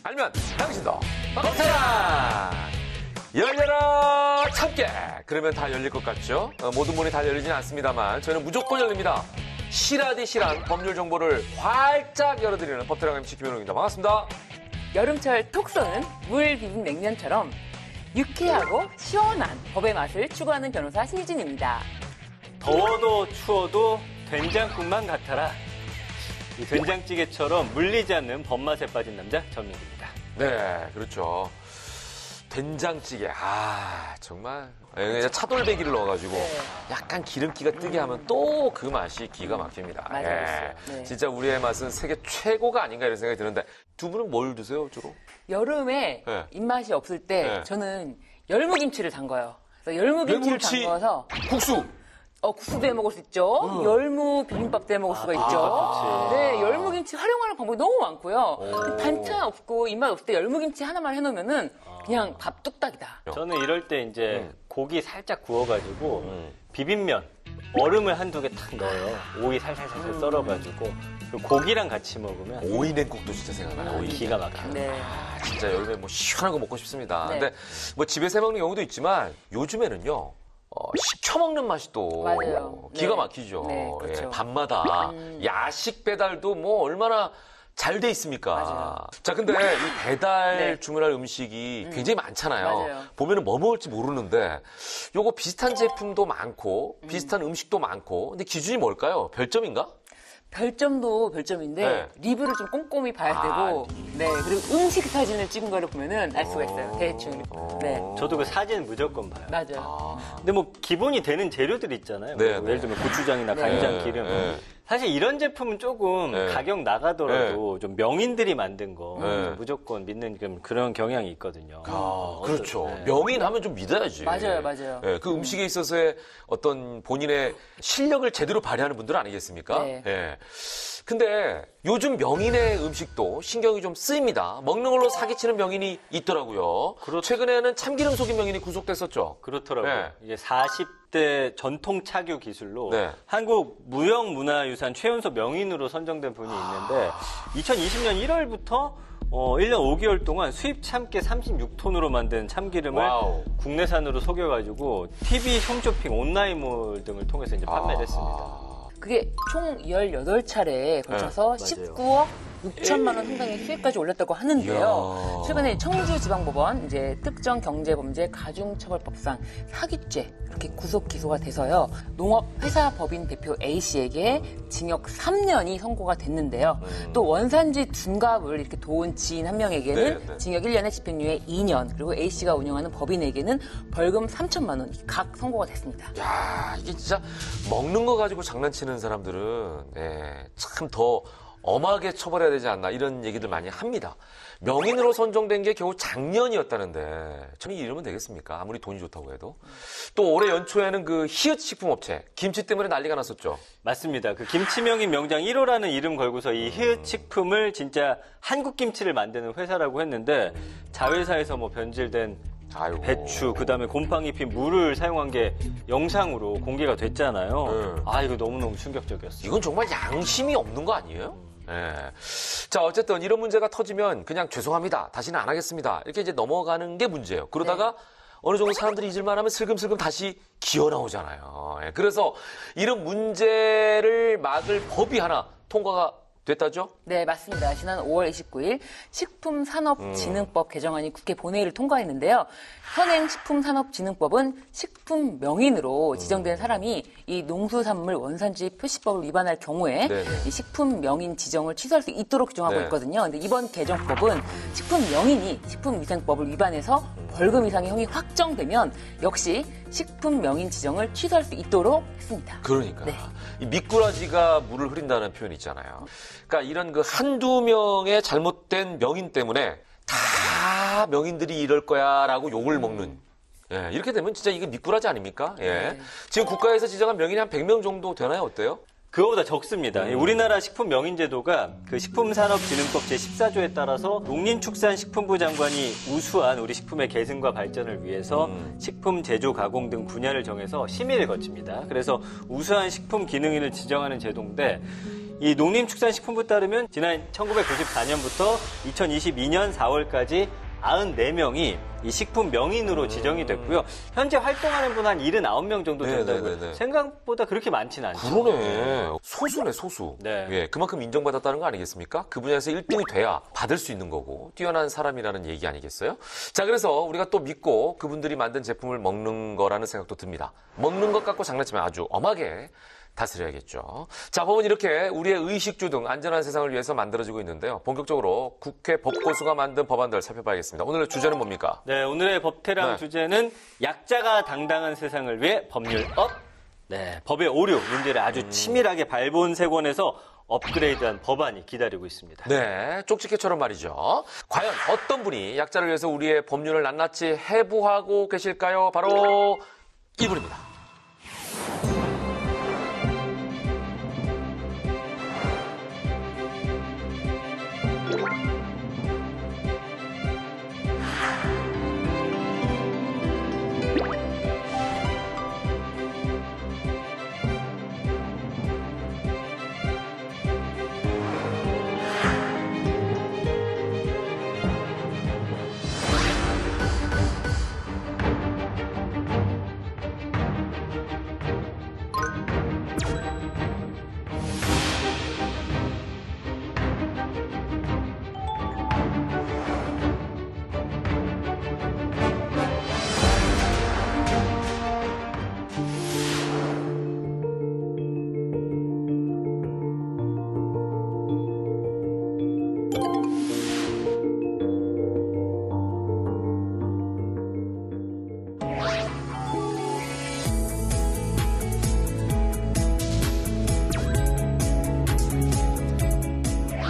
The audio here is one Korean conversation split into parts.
알면 당신도 버텨라. 열려라 참깨. 그러면 다 열릴 것 같죠? 모든 문이 다 열리진 않습니다만 저는 무조건 열립니다. 실하디 실한 법률 정보를 활짝 열어드리는 법대랑 MC 김현웅입니다. 반갑습니다. 여름철 톡 쏘는 물 비빔 냉면처럼 유쾌하고 시원한 법의 맛을 추구하는 변호사 신유진입니다. 더워도 추워도 된장국만 같아라. 이 된장찌개처럼 물리지 않는 법맛에 빠진 남자 전민기입니다. 네, 그렇죠. 된장찌개. 정말. 차돌배기를 넣어가지고 약간 기름기가 뜨게 하면 또 그 맛이 기가 막힙니다. 맞아요. 네. 진짜 우리의 맛은 세계 최고가 아닌가 이런 생각이 드는데 두 분은 뭘 드세요, 주로? 여름에 네. 입맛이 없을 때 네. 저는 열무김치를 담가요. 그래서 열무김치를 담가서 국수. 국수도 해 먹을 수 있죠. 열무 비빔밥도 해 먹을 수가 있죠. 네, 열무김치 활용하는 방법이 너무 많고요. 반찬 없고 입맛 없을 때 열무김치 하나만 해놓으면은 그냥 밥 뚝딱이다. 저는 이럴 때 이제 고기 살짝 구워가지고 비빔면 얼음을 한두 개 탁 넣어요. 오이 살살살살 썰어가지고 그리고 고기랑 같이 먹으면 오이 냉국도 진짜 생각나요. 오이. 기가 막혀요. 네. 진짜 여름에 뭐 시원한 거 먹고 싶습니다. 네. 근데 뭐 집에서 해 먹는 경우도 있지만 요즘에는요. 시켜 먹는 맛이 또 맞아요. 기가 네. 막히죠. 네, 그렇죠. 예, 밤마다 야식 배달도 뭐 얼마나 잘 돼 있습니까? 맞아요. 자, 근데 이 배달 네. 주문할 음식이 굉장히 많잖아요. 맞아요. 보면은 뭐 먹을지 모르는데 요거 비슷한 제품도 많고 비슷한 음식도 많고 근데 기준이 뭘까요? 별점인가? 별점도 별점인데 네. 리뷰를 좀 꼼꼼히 봐야 되고 네 그리고 음식 사진을 찍은 거를 보면은 알 수가 있어요. 대충. 네. 저도 그 사진 무조건 봐요. 맞아요. 근데 뭐 기본이 되는 재료들 있잖아요. 네, 뭐 네. 예를 들면 고추장이나 간장, 기름. 네. 사실 이런 제품은 조금 네. 가격 나가더라도 좀 명인들이 만든 거 네. 무조건 믿는 그런 경향이 있거든요. 그렇죠. 네. 명인 하면 좀 믿어야지. 맞아요. 예, 그 음식에 있어서의 어떤 본인의 실력을 제대로 발휘하는 분들 아니겠습니까? 네. 예. 근데 요즘 명인의 음식도 신경이 좀 쓰입니다. 먹는 걸로 사기치는 명인이 있더라고요. 그렇죠. 최근에는 참기름 속인 명인이 구속됐었죠. 그렇더라고요. 네. 이게 40대 전통 차규 기술로 네. 한국 무형문화유산 최연소 명인으로 선정된 분이 있는데 2020년 1월부터 1년 5개월 동안 수입 참깨 36톤으로 만든 참기름을 와우. 국내산으로 속여가지고 TV, 홈쇼핑, 온라인몰 등을 통해서 이제 판매를 했습니다. 그게 총 18차례에 걸쳐서 네, 19억 6천만 원 상당의 수익까지 올렸다고 하는데요. 이야. 최근에 청주지방법원 이제 특정경제범죄 가중처벌법상 사기죄 이렇게 구속 기소가 돼서요. 농업회사법인 대표 A 씨에게 징역 3년이 선고가 됐는데요. 또 원산지 둔갑을 이렇게 도운 지인 한 명에게는 네. 징역 1년에 집행유예 2년 그리고 A 씨가 운영하는 법인에게는 벌금 3천만 원 각 선고가 됐습니다. 야, 이게 진짜 먹는 거 가지고 장난치는 사람들은 참 더 엄하게 처벌해야 되지 않나 이런 얘기들 많이 합니다. 명인으로 선정된 게 겨우 작년이었다는데 저는 이러면 되겠습니까? 아무리 돈이 좋다고 해도. 또 올해 연초에는 그 히읗 식품업체 김치 때문에 난리가 났었죠. 맞습니다. 그 김치명인 명장 1호라는 이름 걸고서 이 히읗 식품을 진짜 한국 김치를 만드는 회사라고 했는데 자회사에서 뭐 변질된 아이고. 배추, 그다음에 곰팡이 핀 물을 사용한 게 영상으로 공개가 됐잖아요. 네. 이거 너무너무 충격적이었어요. 이건 정말 양심이 없는 거 아니에요? 자, 어쨌든 이런 문제가 터지면 그냥 죄송합니다. 다시는 안 하겠습니다. 이렇게 이제 넘어가는 게 문제예요. 그러다가 어느 정도 사람들이 잊을만 하면 슬금슬금 다시 기어 나오잖아요. 그래서 이런 문제를 막을 법이 하나 통과가 됐다죠? 네, 맞습니다. 지난 5월 29일 식품산업진흥법 개정안이 국회 본회의를 통과했는데요. 현행 식품산업진흥법은 식품 명인으로 지정된 사람이 이 농수산물 원산지 표시법을 위반할 경우에 이 식품 명인 지정을 취소할 수 있도록 규정하고 있거든요. 근데 이번 개정법은 식품 명인이 식품위생법을 위반해서 벌금 이상의 형이 확정되면 역시 식품 명인 지정을 취소할 수 있도록 했습니다. 그러니까. 네. 이 미꾸라지가 물을 흐린다는 표현이 있잖아요. 그러니까 이런 그 한두 명의 잘못된 명인 때문에 다 명인들이 이럴 거야라고 욕을 먹는. 이렇게 되면 진짜 이게 미꾸라지 아닙니까? 지금 국가에서 지정한 명인이 한 100명 정도 되나요? 어때요? 그거보다 적습니다. 우리나라 식품명인제도가 그 식품산업진흥법 제14조에 따라서 농林축산식품부 장관이 우수한 우리 식품의 계승과 발전을 위해서 식품 제조 가공 등 분야를 정해서 심의를 거칩니다. 그래서 우수한 식품 기능인을 지정하는 제도인데 이 농림축산식품부 따르면 지난 1994년부터 2022년 4월까지 94명이 이 식품 명인으로 지정이 됐고요. 현재 활동하는 분 한 79명 정도 된다고요. 네네네네. 생각보다 그렇게 많지는 않죠. 그러네. 소수네, 소수. 네. 예, 그만큼 인정받았다는 거 아니겠습니까? 그 분야에서 1등이 돼야 받을 수 있는 거고, 뛰어난 사람이라는 얘기 아니겠어요? 자, 그래서 우리가 또 믿고 그분들이 만든 제품을 먹는 거라는 생각도 듭니다. 먹는 것 갖고 장난치면 아주 엄하게 다스려야겠죠. 자, 법은 이렇게 우리의 의식주 등 안전한 세상을 위해서 만들어지고 있는데요. 본격적으로 국회 법고수가 만든 법안들 살펴봐야겠습니다. 오늘의 주제는 뭡니까? 네, 오늘의 법태랑 네. 주제는 약자가 당당한 세상을 위해 법률업. 네, 법의 오류 문제를 아주 치밀하게 발본색원해서 업그레이드한 법안이 기다리고 있습니다. 네, 쪽집게처럼 말이죠. 과연 어떤 분이 약자를 위해서 우리의 법률을 낱낱이 해부하고 계실까요? 바로 이분입니다.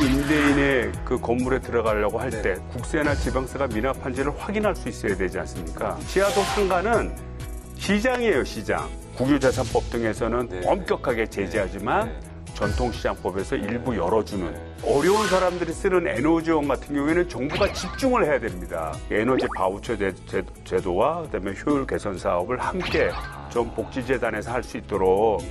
임대인의 그 건물에 들어가려고 할 때 국세나 지방세가 미납한지를 확인할 수 있어야 되지 않습니까? 지하도 상가는 시장이에요, 시장. 국유재산법 등에서는 엄격하게 제재하지만 전통시장법에서 일부 열어주는 어려운 사람들이 쓰는 에너지원 같은 경우에는 정부가 집중을 해야 됩니다. 에너지 바우처 제도와 그다음에 효율 개선 사업을 함께 좀 복지재단에서 할 수 있도록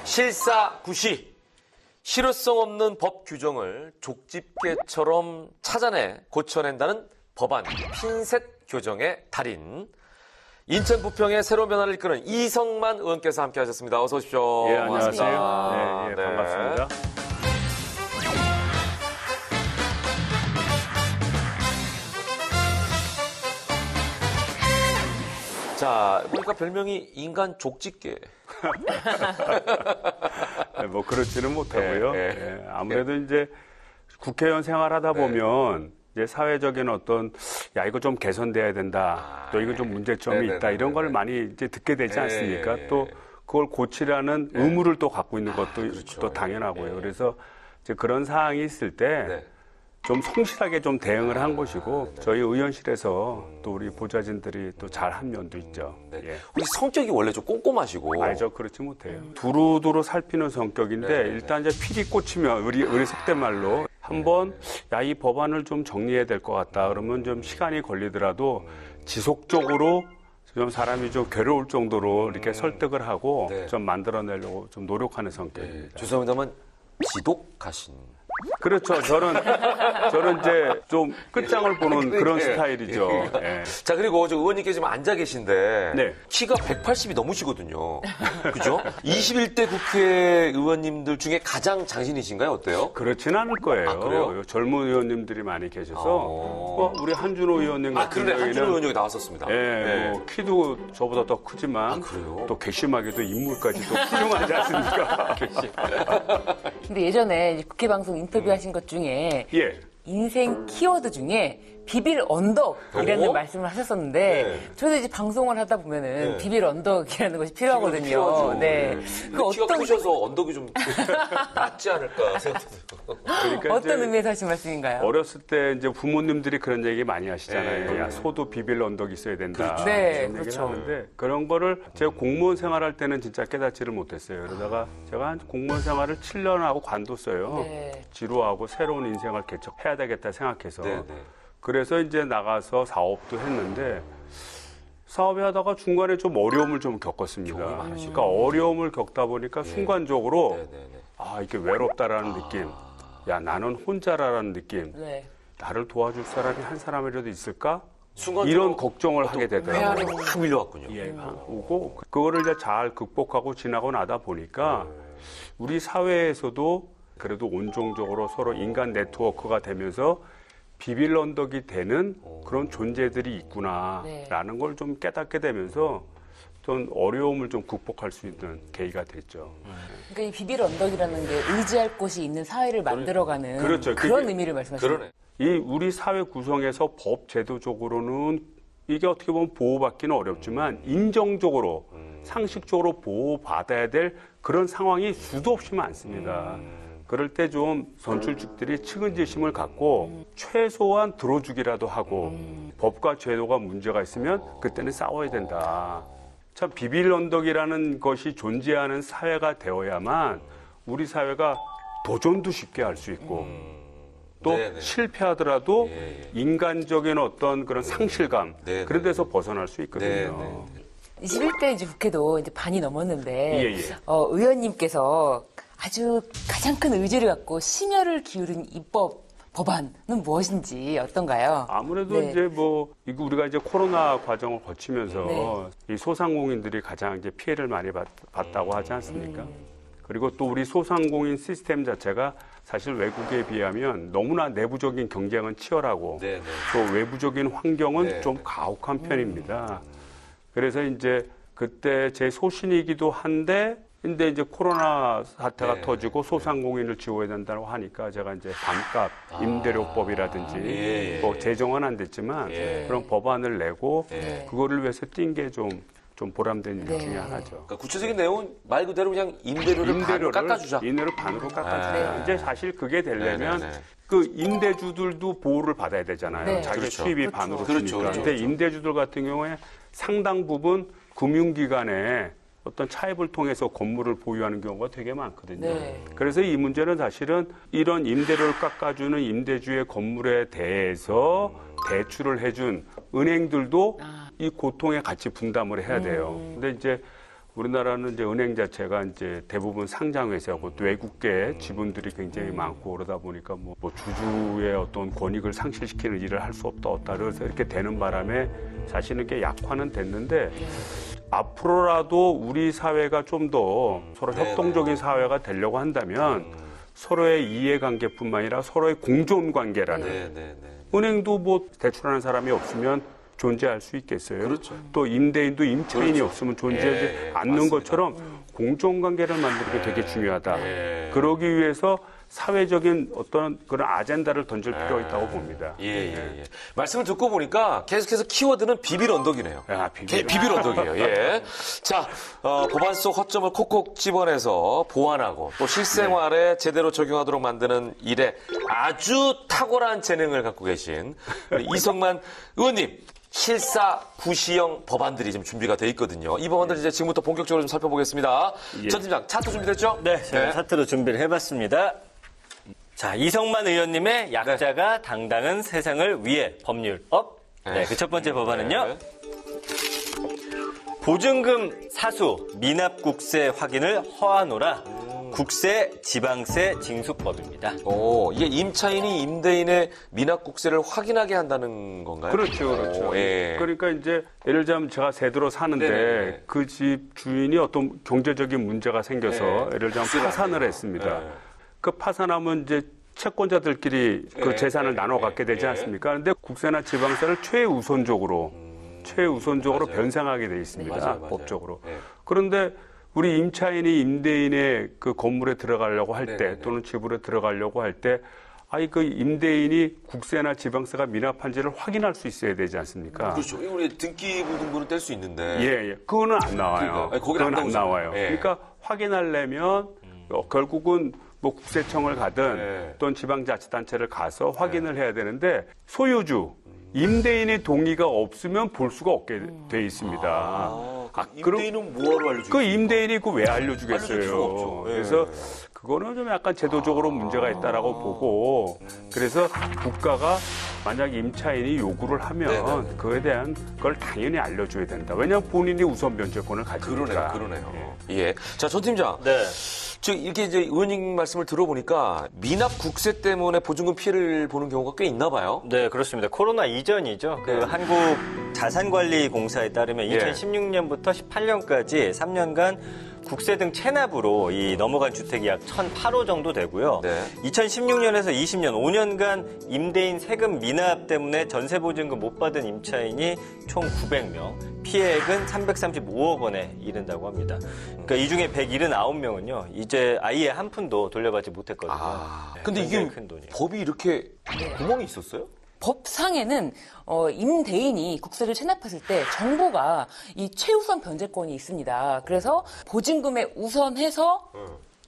실사구시. 실효성 없는 법 규정을 족집게처럼 찾아내 고쳐낸다는 법안 핀셋 교정의 달인. 인천 부평의 새로운 변화를 이끄는 이성만 의원께서 함께하셨습니다. 어서 오십시오. 예, 안녕하세요. 반갑습니다. 네, 반갑습니다. 자, 보니까 별명이 인간 족집게. 뭐 그렇지는 못하고요. 예, 예. 예, 아무래도 이제 국회의원 생활하다 보면 이제 사회적인 어떤 야 이거 좀 개선돼야 된다. 또 이거 좀 문제점이 있다. 이런 걸 많이 이제 듣게 되지 않습니까? 또 그걸 고치라는 의무를 또 갖고 있는 것도 그렇죠. 또 당연하고요. 그래서 이제 그런 사항이 있을 때 좀 성실하게 좀 대응을 한 것이고 저희 의원실에서 또 우리 보좌진들이 또 잘한 면도 있죠. 예. 우리 성격이 원래 좀 꼼꼼하시고. 알죠. 그렇지 못해요. 두루두루 살피는 성격인데 일단 이제 필이 꽂히면 우리 속된 말로 한번 야, 이 법안을 좀 정리해야 될 것 같다. 그러면 좀 시간이 걸리더라도 지속적으로 좀 사람이 좀 괴로울 정도로 이렇게 설득을 하고 좀 만들어내려고 좀 노력하는 성격입니다. 죄송합니다만 지독하신. 그렇죠. 저는 이제 좀 끝장을 보는 그런 스타일이죠. 예. 자, 그리고 저 의원님께 지금 앉아 계신데 네. 키가 180이 넘으시거든요. 그죠? 21대 국회의원님들 중에 가장 장신이신가요? 어때요? 그렇지는 않을 거예요. 아, 그래요? 젊은 의원님들이 많이 계셔서 우리 한준호 의원님 같은 그러네. 한준호 경우에는 의원 여기 나왔었습니다. 예, 뭐 키도 저보다 더 크지만 그래요? 또 괘씸하게도 인물까지 또 훌륭하지 않습니까? 근데 예전에 이제 국회 방송 인터뷰하신 것 중에 예. 인생 키워드 중에 비빌 언덕이라는 오? 말씀을 하셨었는데 네. 저도 이제 방송을 하다 보면은 네. 비빌 언덕이라는 것이 필요하거든요. 필요하죠. 네. 근데 키가 크셔서 언덕이 좀 낮지 않을까 생각도 들고. 그러니까 어떤 이제 의미에서 하신 말씀인가요? 어렸을 때 이제 부모님들이 그런 얘기 많이 하시잖아요. 네. 야, 소도 비빌 언덕이 있어야 된다. 그렇죠. 네, 이런 얘기를 그렇죠. 하는데 그런 거를 제가 공무원 생활할 때는 진짜 깨닫지를 못했어요. 그러다가 제가 한 공무원 생활을 7년 하고 관뒀어요. 네. 지루하고 새로운 인생을 개척해야 되겠다 생각해서 네, 네. 그래서 이제 나가서 사업도 했는데 사업을 하다가 중간에 좀 어려움을 좀 겪었습니다. 그러니까 어려움을 겪다 보니까 순간적으로 네네네. 아, 이게 외롭다라는 느낌. 야, 나는 혼자라는 느낌. 네. 나를 도와줄 사람이 한 사람이라도 있을까? 순간적으로 이런 걱정을 하게 회한이 되더라고요. 확 밀려왔군요. 예, 오고 그거를 이제 잘 극복하고 지나고 나다 보니까 우리 사회에서도 그래도 온종적으로 서로 인간 네트워크가 되면서 비빌 언덕이 되는 그런 존재들이 있구나라는 걸 좀 깨닫게 되면서 좀 어려움을 좀 극복할 수 있는 계기가 됐죠. 그러니까 이 비빌 언덕이라는 게 의지할 곳이 있는 사회를 만들어가는 그렇죠. 그런 그게- 의미를 말씀하시는 그러네. 이 우리 사회 구성에서 법 제도적으로는 이게 어떻게 보면 보호받기는 어렵지만 인정적으로 상식적으로 보호받아야 될 그런 상황이 수도 없이 많습니다. 그럴 때 좀 선출직들이 측은지심을 갖고 최소한 들어주기라도 하고 법과 제도가 문제가 있으면 그때는 싸워야 된다. 참 비빌 언덕이라는 것이 존재하는 사회가 되어야만 우리 사회가 도전도 쉽게 할 수 있고 또 네네. 실패하더라도 인간적인 어떤 그런 상실감 네네. 그런 데서 벗어날 수 있거든요. 네네. 21대 이제 국회도 이제 반이 넘었는데 예, 예. 의원님께서 아주 가장 큰 의지를 갖고 심혈을 기울인 입법 법안은 무엇인지 어떤가요? 아무래도 네. 이제 뭐 이거 우리가 이제 코로나 과정을 거치면서 이 소상공인들이 가장 이제 피해를 많이 봤다고 하지 않습니까? 그리고 또 우리 소상공인 시스템 자체가 사실 외국에 비하면 너무나 내부적인 경쟁은 치열하고 네네. 또 외부적인 환경은 네. 좀 가혹한 편입니다. 그래서 이제 그때 제 소신이기도 한데 근데 이제 코로나 사태가 네. 터지고 소상공인을 지원해야 된다고 하니까 제가 이제 반값 임대료법이라든지 예, 예. 뭐 제정은 안 됐지만 예. 그런 법안을 내고 예. 그거를 위해서 뛴 게 좀 보람된 일 네. 중에 하나죠. 그러니까 구체적인 내용은 말 그대로 그냥 임대료를 반으로 깎아주자. 임대료를 반으로 깎아주자. 네. 이제 사실 그게 되려면 네네네. 그 임대주들도 보호를 받아야 되잖아요. 네. 자기 그렇죠. 수입이 반으로 그렇죠. 주니까. 그렇죠. 근데 그렇죠. 임대주들 같은 경우에 상당 부분 금융기관에 어떤 차입을 통해서 건물을 보유하는 경우가 되게 많거든요. 네. 그래서 이 문제는 사실은 이런 임대료를 깎아주는 임대주의 건물에 대해서 대출을 해준 은행들도 이 고통에 같이 분담을 해야 돼요. 근데 이제 우리나라는 이제 은행 자체가 이제 대부분 상장회사고 또 외국계 지분들이 굉장히 많고 그러다 보니까 뭐 주주의 어떤 권익을 상실시키는 일을 할 수 없다. 그래서 이렇게 되는 바람에 사실은 게 약화는 됐는데 앞으로라도 우리 사회가 좀 더 서로 협동적인 사회가 되려고 한다면 서로의 이해관계뿐만 아니라 서로의 공존관계라는 네네네. 은행도 뭐 대출하는 사람이 없으면 존재할 수 있겠어요. 그렇죠. 또 임대인도 임차인이 그렇죠. 없으면 존재하지 예, 않는 맞습니다. 것처럼 공존관계를 만드는 게 되게 중요하다. 예. 그러기 위해서 사회적인 어떤 그런 아젠다를 던질 필요가 있다고 봅니다. 예. 말씀을 듣고 보니까 계속해서 키워드는 비빌 언덕이네요. 아, 비빌. 비빌 언덕이에요. 예. 자, 법안 속 허점을 콕콕 집어내서 보완하고 또 실생활에 제대로 적용하도록 만드는 일에 아주 탁월한 재능을 갖고 계신 우리 이성만 의원님. 실사구시형 법안들이 지금 준비가 돼 있거든요. 이 법안들 이제 지금부터 본격적으로 좀 살펴보겠습니다. 예. 전 팀장, 차트 준비됐죠? 네, 제가 차트로 준비를 해봤습니다. 자, 이성만 의원님의 약자가 당당한 세상을 위해 법률 업. 네, 그 첫 번째 법안은요. 네. 보증금 사수 미납국세 확인을 허하노라. 국세 지방세 징수법입니다. 오, 이게 임차인이 임대인의 미납국세를 확인하게 한다는 건가요? 그렇죠. 오, 예. 그러니까 이제 예를 들자면 제가 세대로 사는데 네네네. 그 집 주인이 어떤 경제적인 문제가 생겨서 네. 예를 들자면 국세를 파산을 안 돼요. 했습니다. 네. 그 파산하면 이제 채권자들끼리 그 네, 재산을 네, 나눠 네, 갖게 되지 네. 않습니까? 그런데 국세나 지방세를 최우선적으로 맞아요. 변상하게 돼 있습니다. 맞아요. 법적으로. 네. 그런데 우리 임차인이 임대인의 그 건물에 들어가려고 할 때 네네네. 또는 집으로 들어가려고 할 때 아이 그 임대인이 국세나 지방세가 미납한지를 확인할 수 있어야 되지 않습니까? 그렇죠. 이거 우리 등기부등본은 뗄 수 있는데. 예. 그거는 안 나와요. 그러니까. 아니, 거기는 그건 안 안 나오잖아요. 나와요. 예. 그러니까 확인하려면 결국은 뭐 국세청을 가든 예. 또는 지방자치단체를 가서 확인을 해야 되는데 소유주 임대인의 동의가 없으면 볼 수가 없게 돼 있습니다. 임대인은 뭐하러 알려주겠습니까? 그 임대인이 그 왜 알려줄 수가 알려주겠어요. 없죠. 예. 그래서 그거는 좀 약간 제도적으로 문제가 있다라고 보고 그래서 국가가 만약 임차인이 요구를 하면 그거에 대한 걸 당연히 알려줘야 된다. 왜냐하면 본인이 우선 면제권을 가지니까. 그러네요. 예. 자, 전 팀장. 네. 지금 이렇게 이제 의원님 말씀을 들어보니까 미납 국세 때문에 보증금 피해를 보는 경우가 꽤 있나 봐요. 네, 그렇습니다. 코로나 이전이죠. 그 한국자산관리공사에 따르면 2016년부터 18년까지 3년간 국세 등 체납으로 이 넘어간 주택이 약 1,008호 정도 되고요. 네. 2016년에서 20년 5년간 임대인 세금 미납 때문에 전세 보증금 못 받은 임차인이 총 900명, 피해액은 335억 원에 이른다고 합니다. 그러니까 이 중에 179명은요. 이제 아예 한 푼도 돌려받지 못했거든요. 네, 근데 이게 굉장히 큰 돈이에요. 법이 이렇게 구멍이 있었어요? 법상에는 임대인이 국세를 체납했을 때 정부가 이 최우선 변제권이 있습니다. 그래서 보증금에 우선해서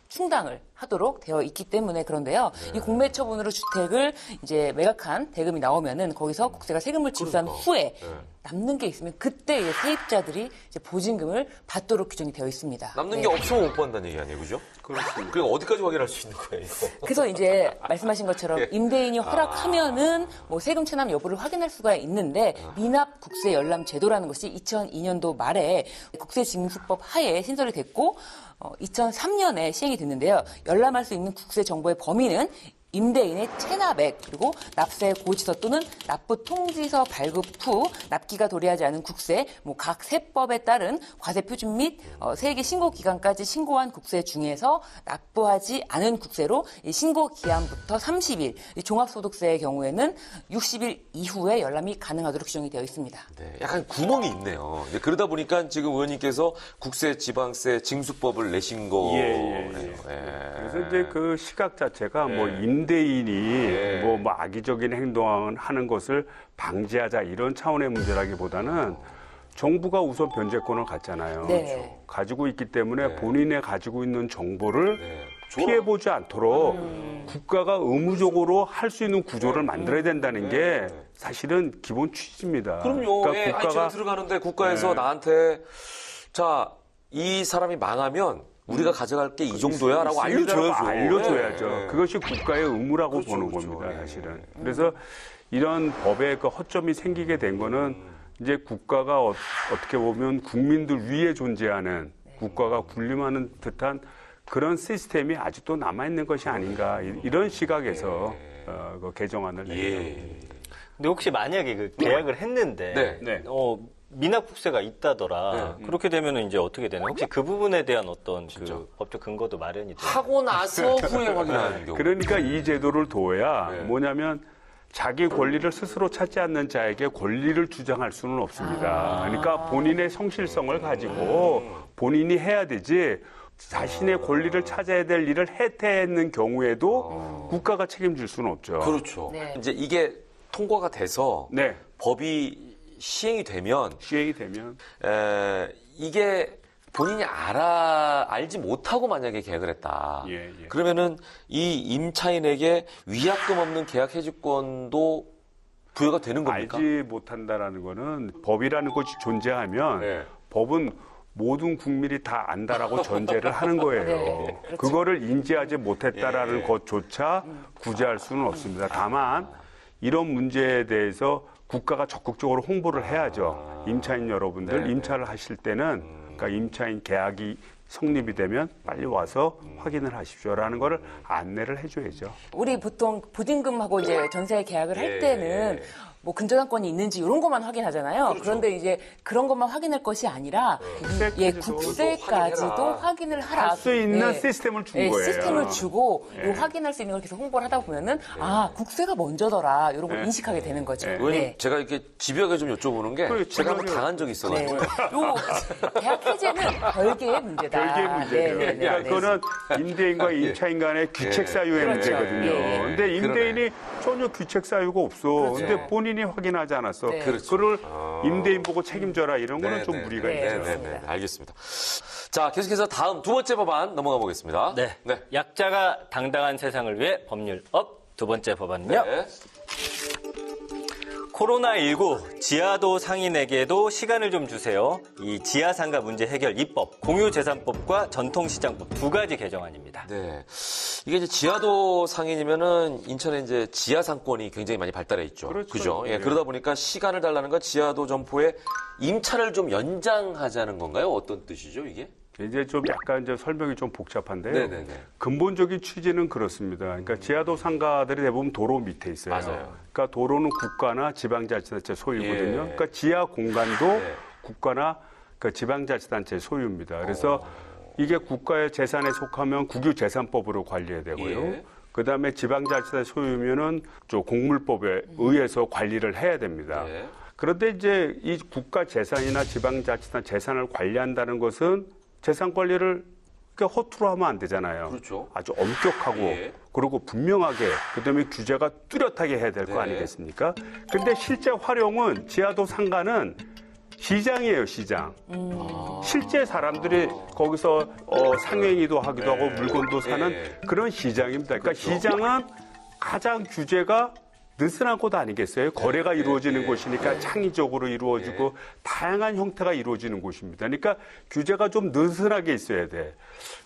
충당을 하도록 되어 있기 때문에 그런데요. 이 공매 처분으로 주택을 이제 매각한 대금이 나오면은 거기서 국세가 세금을 집산 후에 남는 게 있으면 그때 이제 세입자들이 이제 보증금을 받도록 규정이 되어 있습니다. 남는 게 없으면 못 받는다는 얘기 아니에요, 그죠? 그렇습니다. 그럼 어디까지 확인할 수 있는 거예요, 이거? 그래서 이제 말씀하신 것처럼 임대인이 허락하면은 뭐 세금 체납 여부를 확인할 수가 있는데 미납 국세 열람 제도라는 것이 2002년도 말에 국세징수법 하에 신설이 됐고 2003년에 시행이 됐는데요. 열람할 수 있는 국세 정보의 범위는 임대인의 체납액 그리고 납세 고지서 또는 납부 통지서 발급 후 납기가 도래하지 않은 국세, 각 세법에 따른 과세 표준 및 세액의 신고 기간까지 신고한 국세 중에서 납부하지 않은 국세로 이 신고 기한부터 30일, 이 종합소득세의 경우에는 60일 이후에 열람이 가능하도록 규정이 되어 있습니다. 네, 약간 구멍이 있네요. 이제 그러다 보니까 지금 의원님께서 국세, 지방세, 징수법을 내신 거네요. 그래서 이제 그 시각 자체가 뭐 임대인이 뭐 악의적인 행동을 하는 것을 방지하자 이런 차원의 문제라기보다는 정부가 우선 변제권을 갖잖아요. 네. 가지고 있기 때문에 본인의 가지고 있는 정보를 피해보지 않도록 국가가 의무적으로 할 수 있는 구조를 만들어야 된다는 게 사실은 기본 취지입니다. 그럼요. 그러니까 국가가 들어가는데 국가에서 나한테 자, 이 사람이 망하면 우리가 가져갈 게 이 정도야라고 알려줘야죠. 알려줘야죠. 네. 그것이 국가의 의무라고 그렇죠, 보는 그렇죠. 겁니다, 네. 사실은. 그래서 이런 법의 그 허점이 생기게 된 거는 이제 국가가 어떻게 보면 국민들 위에 존재하는 국가가 군림하는 듯한 그런 시스템이 아직도 남아있는 것이 아닌가 이런 시각에서 그 개정안을 냈습니다. 근데 혹시 만약에 그 계약을 했는데 네. 미납 국세가 있다더라. 그렇게 되면 이제 어떻게 되나요? 혹시 그 부분에 대한 어떤 그 법적 근거도 마련이 돼요? 하고 나서 후에 확인하는 경우. 그러니까 이 제도를 둬야 뭐냐면 자기 권리를 스스로 찾지 않는 자에게 권리를 주장할 수는 없습니다. 그러니까 본인의 성실성을 가지고 본인이 해야 되지 자신의 권리를 찾아야 될 일을 해태했는 경우에도 국가가 책임질 수는 없죠. 그렇죠. 네. 이제 이게 통과가 돼서 네. 법이 시행이 되면 이게 본인이 알지 못하고 만약에 계약을 했다. 그러면은 이 임차인에게 위약금 없는 계약 해지권도 부여가 되는 겁니까? 알지 못한다라는 거는 법이라는 것이 존재하면 법은 모든 국민이 다 안다라고 전제를 하는 거예요. 네, 그렇죠. 그거를 인지하지 못했다라는 것조차 구제할 수는 없습니다. 다만 이런 문제에 대해서 국가가 적극적으로 홍보를 해야죠. 임차인 여러분들 임차를 하실 때는 그러니까 임차인 계약이 성립이 되면 빨리 와서 확인을 하십시오라는 거를 안내를 해줘야죠. 우리 보통 보증금하고 이제 전세 계약을 할 때는 뭐 근저당권이 있는지 이런 것만 확인하잖아요. 그런데 이제 그런 것만 확인할 것이 아니라 국세까지도 확인을 하라. 할 수 있는 시스템을 준 거예요. 시스템을 주고 요 확인할 수 있는 걸 계속 홍보를 하다 보면은 국세가 먼저더라 이런 걸 인식하게 되는 거죠. 의원님, 제가 이렇게 집요하게 좀 여쭤보는 게 제가 한번 당한 적이 있어가지고. 요 계약 해제는 별개의 문제다. 별개의 문제죠. 그러니까 그거는 임대인과 임차인 간의 규책 사유의 그렇죠. 문제거든요. 근데 임대인이 전혀 규책 사유가 없어. 근데 본인이 확인하지 않았어. 그걸 임대인 보고 책임져라 이런 거는 좀 무리가 있죠. 네, 알겠습니다. 자, 계속해서 다음 두 번째 법안 넘어가 보겠습니다. 네. 약자가 당당한 세상을 위해 법률 업. 두 번째 법안은요. 코로나19 지하도 상인에게도 시간을 좀 주세요. 이 지하상가 문제 해결 입법, 공유재산법과 전통시장법 두 가지 개정안입니다. 네. 이게 이제 지하도 상인이면은 인천에 이제 지하 상권이 굉장히 많이 발달해 있죠. 그렇죠. 그죠? 예, 예. 그러다 보니까 시간을 달라는 건 지하도 점포의 임차를 좀 연장하자는 건가요? 어떤 뜻이죠, 이게? 이제 좀 약간 이제 설명이 좀 복잡한데요. 네네네. 근본적인 취지는 그렇습니다. 그러니까 지하도 상가들이 대부분 도로 밑에 있어요. 맞아요. 그러니까 도로는 국가나 지방자치단체 소유거든요. 예. 그러니까 지하 공간도 네. 국가나 그 지방자치단체 소유입니다. 그래서 이게 국가의 재산에 속하면 국유재산법으로 관리해야 되고요. 예. 그다음에 지방자치단체 소유면은 저 공물법에 의해서 관리를 해야 됩니다. 예. 그런데 이제 이 국가 재산이나 지방자치단 재산을 관리한다는 것은 재산 관리를 그렇게 허투루 하면 안 되잖아요. 그렇죠. 아주 엄격하고 예. 그리고 분명하게 그다음에 규제가 뚜렷하게 해야 될 거 네. 아니겠습니까? 근데 실제 활용은 지하도 상가는 시장이에요, 시장. 실제 사람들이 거기서 상행위도 하기도 하고 물건도 사는 예. 그런 시장입니다. 그러니까 그렇죠. 시장은 가장 규제가 느슨한 곳 아니겠어요? 거래가 이루어지는 곳이니까 창의적으로 이루어지고 다양한 형태가 이루어지는 곳입니다. 그러니까 규제가 좀 느슨하게 있어야 돼.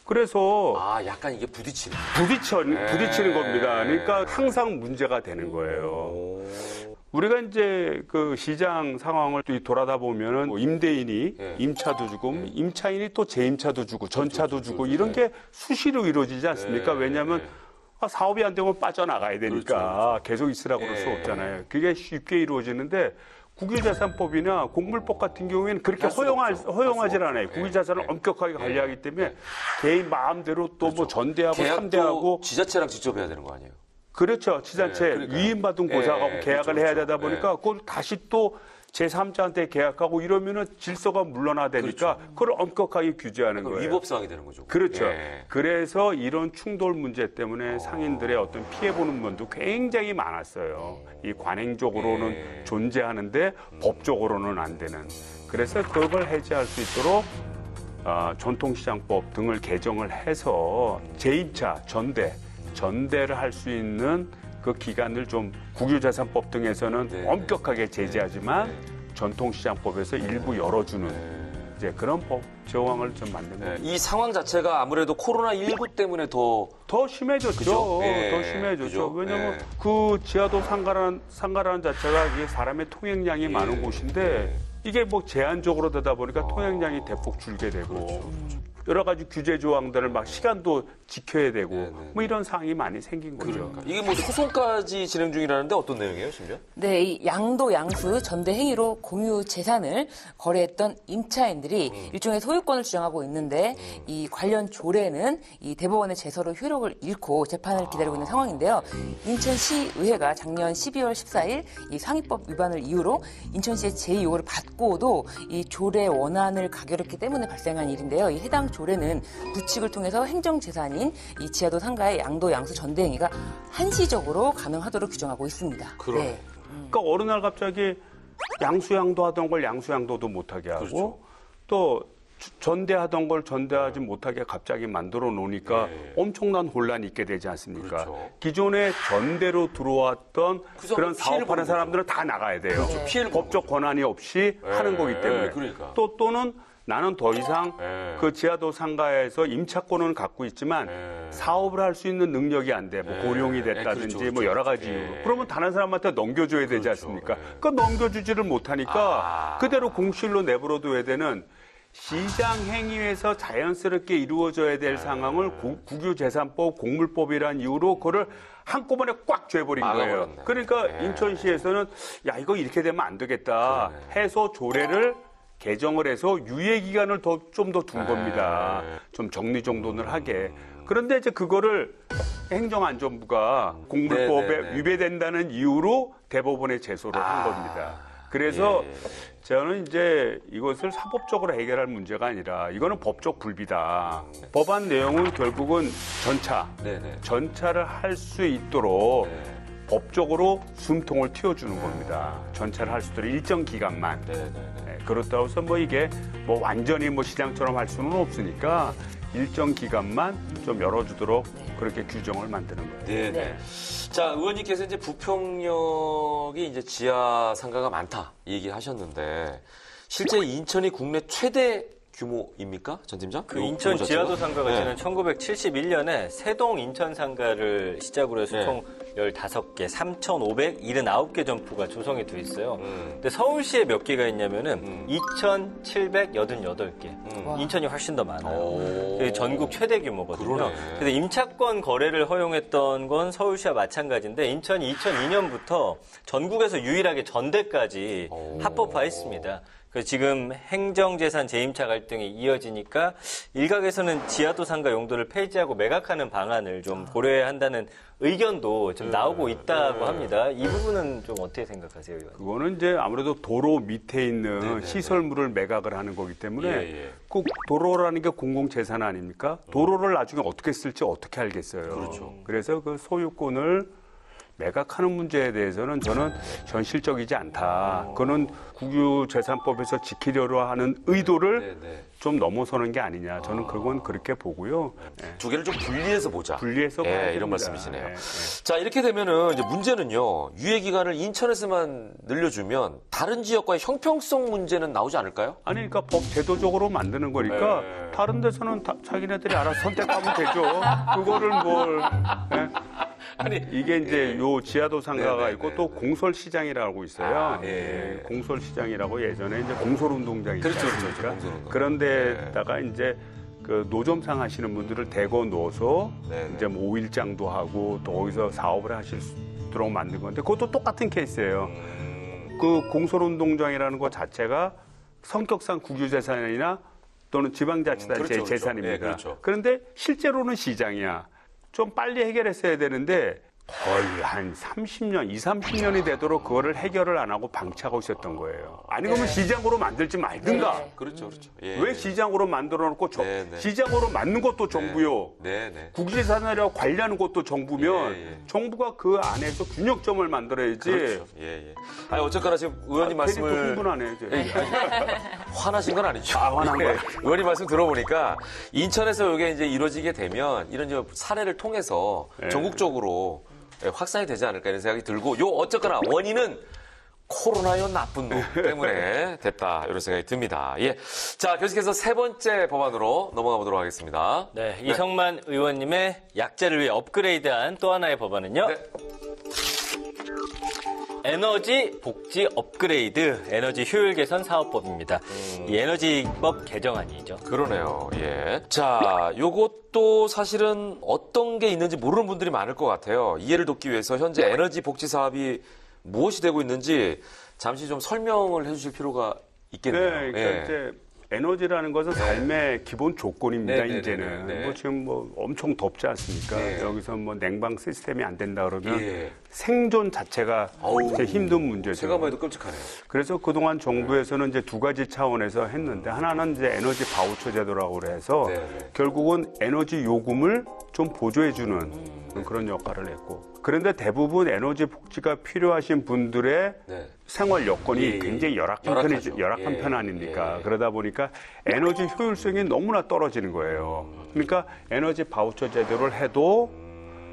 그래서 아, 약간 이게 부딪히는. 부딪히는 겁니다. 그러니까 항상 문제가 되는 거예요. 우리가 이제 그 시장 상황을 돌아다 보면은 뭐 임대인이 예. 임차도 주고 임차인이 또 재임차도 주고 전차도 주고 이런 게 수시로 이루어지지 않습니까? 예. 왜냐하면 사업이 안 되면 빠져나가야 되니까 계속 있으라고 그럴 수 예. 없잖아요. 그게 쉽게 이루어지는데 국유재산법이나 공물법 같은 경우에는 그렇게 할 수가 없죠. 할 허용하지 수가 않아요. 없죠. 국유재산을 예. 엄격하게 관리하기 때문에 개인 마음대로 또 뭐 전대하고 계약도 삼대하고 지자체랑 직접 해야 되는 거 아니에요? 그렇죠. 지자체 그러니까요. 위임받은 고사하고 예, 계약을 그렇죠, 해야 그렇죠. 되다 보니까 그걸 다시 또 제3자한테 계약하고 이러면은 질서가 물러나되니까 그걸 엄격하게 규제하는 거예요. 위법 사항이 되는 거죠. 그렇죠. 예. 그래서 이런 충돌 문제 때문에 상인들의 어떤 피해보는 면도 굉장히 많았어요. 이 관행적으로는 존재하는데 법적으로는 안 되는. 그래서 그걸 해제할 수 있도록 전통시장법 등을 개정을 해서 재임차, 전대를 할 수 있는 그 기간을 좀 국유재산법 등에서는 네. 엄격하게 제재하지만 전통시장법에서 일부 열어주는 이제 그런 법 조항을 좀 만든 네, 겁니다. 이 상황 자체가 아무래도 코로나19 때문에 더 심해졌죠. 그죠? 예, 더 심해졌죠. 그죠? 왜냐하면 예. 그 지하도 상가라는 자체가 이게 사람의 통행량이 많은 곳인데 이게 뭐 제한적으로 되다 보니까 통행량이 대폭 줄게 되고 여러 가지 규제 조항들을 막 시간도 지켜야 되고 뭐 이런 상황이 많이 생긴 거죠. 이게 뭐 소송까지 진행 중이라는데 어떤 내용이에요, 심지어? 네, 이 양도 양수 전대 행위로 공유 재산을 거래했던 임차인들이 일종의 소유권을 주장하고 있는데 이 관련 조례는 이 대법원의 제서로 효력을 잃고 재판을 기다리고 있는 상황인데요. 인천시의회가 작년 12월 14일 이 상위법 위반을 이유로 인천시의 제의 요구를 받고도 이 조례 원안을 가결했기 때문에 발생한 일인데요. 이 해당 조례는 부칙을 통해서 행정재산인 이 지하도 상가의 양도 양수 전대 행위가 한시적으로 가능하도록 규정하고 있습니다. 그러네. 그러니까 어느 날 갑자기 양수양도 하던 걸 양수양도도 못하게 하고 그렇죠. 또 전대하던 걸 전대하지 못하게 갑자기 만들어 놓으니까 엄청난 혼란이 있게 되지 않습니까? 그렇죠. 기존에 전대로 들어왔던 그 그런 사람 피해를 사업하는 보는 사람들은 다 나가야 돼요. 그렇죠. 피해를 보는 법적 권한이 없이 하는 거기 때문에. 그러니까. 또는 나는 더 이상 그 지하도 상가에서 임차권은 갖고 있지만 사업을 할 수 있는 능력이 안 돼. 뭐 고령이 됐다든지 그렇죠, 뭐 여러 가지 그렇죠. 이유로. 그러면 다른 사람한테 넘겨줘야 되지 않습니까? 그러니까 넘겨주지를 못하니까 그대로 공실로 내버려둬야 되는 시장 행위에서 자연스럽게 이루어져야 될 상황을 국유재산법, 공물법이라는 이유로 그거를 한꺼번에 꽉 죄버린 거예요. 막아버렸네. 그러니까 인천시에서는 야 이거 이렇게 되면 안 되겠다 해서 조례를 개정을 해서 유예 기간을 좀 더 둔 겁니다. 좀 정리정돈을 하게. 그런데 이제 그거를 행정안전부가 공물법에 위배된다는 이유로 대법원에 제소를 한 겁니다. 그래서 저는 이제 이것을 사법적으로 해결할 문제가 아니라 이거는 법적 굴비다. 법안 내용은 결국은 전차를 할 수 있도록 법적으로 숨통을 틔워주는 겁니다. 전체를 할 수도 일정 기간만. 네, 그렇다고 해서 뭐 이게 뭐 완전히 뭐 시장처럼 할 수는 없으니까 일정 기간만 좀 열어주도록 그렇게 규정을 만드는 거예요. 네네. 자, 의원님께서 이제 부평역이 이제 지하 상가가 많다 이 얘기 하셨는데 실제 인천이 국내 최대 규모입니까, 전 팀장? 그 인천 지하도 상가가 네. 지난 1971년에 세동 인천 상가를 시작으로 해서 네. 총 15개, 3,579개 점포가 조성이 돼 있어요. 근데 서울시에 몇 개가 있냐면은 2,788개. 인천이 훨씬 더 많아요. 그게 전국 최대 규모거든요. 그러네. 그래서 임차권 거래를 허용했던 건 서울시와 마찬가지인데 인천이 2002년부터 전국에서 유일하게 전대까지 합법화했습니다. 그래서 지금 행정재산 재임차 갈등이 이어지니까 일각에서는 지하도 상가 용도를 폐지하고 매각하는 방안을 좀 고려해야 한다는 의견도 좀 나오고 있다고 합니다. 이 부분은 좀 어떻게 생각하세요, 의원님? 그거는 이제 아무래도 도로 밑에 있는 시설물을 매각을 하는 거기 때문에 예. 꼭 도로라는 게 공공재산 아닙니까? 도로를 나중에 어떻게 쓸지 어떻게 알겠어요. 그렇죠. 그래서 그 소유권을 매각하는 문제에 대해서는 저는 현실적이지 않다. 그거는 국유재산법에서 지키려고 하는 의도를 좀 넘어서는 게 아니냐. 저는 그건 그렇게 보고요. 네. 두 개를 좀 분리해서 보자. 분리해서 봐야 됩니다. 이런 말씀이시네요. 네. 자, 이렇게 되면은 이제 문제는요. 유예 기간을 인천에서만 늘려주면 다른 지역과의 형평성 문제는 나오지 않을까요? 아니, 그러니까 법 제도적으로 만드는 거니까 다른 데서는 자기네들이 알아서 선택하면 되죠. 그거를 뭘. 네? 아니, 이게 이제 요 지하도 상가가 있고 또 공설시장이라고 있어요. 예. 공설시장이라고 예전에 이제 공설운동장이 있지 그렇죠, 않습니까? 그렇죠. 공설운동. 그런 데다가 이제 그 노점상 하시는 분들을 대거 넣어서 이제 뭐 오일장도 하고 또 거기서 사업을 하실 수 있도록 만든 건데 그것도 똑같은 케이스예요. 그 공설운동장이라는 것 자체가 성격상 국유재산이나 또는 지방자치단체의 그렇죠. 재산입니다. 네, 그렇죠. 그런데 실제로는 시장이야. 좀 빨리 해결했어야 되는데 거의 한 30년, 30년이 되도록 그거를 해결을 안 하고 방치하고 있었던 거예요. 아니 그러면 시장으로 만들지 말든가. 네. 그렇죠. 예. 왜 시장으로 만들어 놓고 네. 시장으로 만든 것도 정부요. 네. 국유재산이라고 관리하는 것도 정부면 예. 정부가 그 안에서 균형점을 만들어야지. 그렇죠. 예. 아니, 어쨌거나 지금 의원님 캐릭터 말씀을 흥분하네 이제. 화나신 건 아니죠. 화난 거예요. 의원님 말씀 들어보니까 인천에서 이게 이제 이루어지게 되면 이런 이제 사례를 통해서 전국적으로 확산이 되지 않을까 이런 생각이 들고 어쨌거나 원인은 코로나요 나쁜 놈 때문에 됐다 이런 생각이 듭니다. 예. 자, 계속해서 세 번째 법안으로 넘어가 보도록 하겠습니다. 네, 이성만 의원님의 약자를 위해 업그레이드한 또 하나의 법안은요. 네. 에너지 복지 업그레이드 에너지 효율 개선 사업법입니다. 이 에너지법 개정안이죠. 그러네요. 예. 자, 요것도 사실은 어떤 게 있는지 모르는 분들이 많을 것 같아요. 이해를 돕기 위해서 현재 에너지 복지 사업이 무엇이 되고 있는지 잠시 좀 설명을 해주실 필요가 있겠네요. 네, 그러니까 이제 에너지라는 것은 삶의 기본 조건입니다. 이제는 뭐 지금 뭐 엄청 덥지 않습니까? 여기서 뭐 냉방 시스템이 안 된다 그러면 생존 자체가 이제 힘든 문제죠. 생각만 해도 끔찍하네요. 그래서 그동안 정부에서는 이제 두 가지 차원에서 했는데 하나는 이제 에너지 바우처 제도라고 그래서 결국은 에너지 요금을 좀 보조해주는 그런 역할을 했고. 그런데 대부분 에너지 복지가 필요하신 분들의 생활 여건이 굉장히 열악한 편 아닙니까? 그러다 보니까 에너지 효율성이 너무나 떨어지는 거예요. 그러니까 에너지 바우처 제도를 해도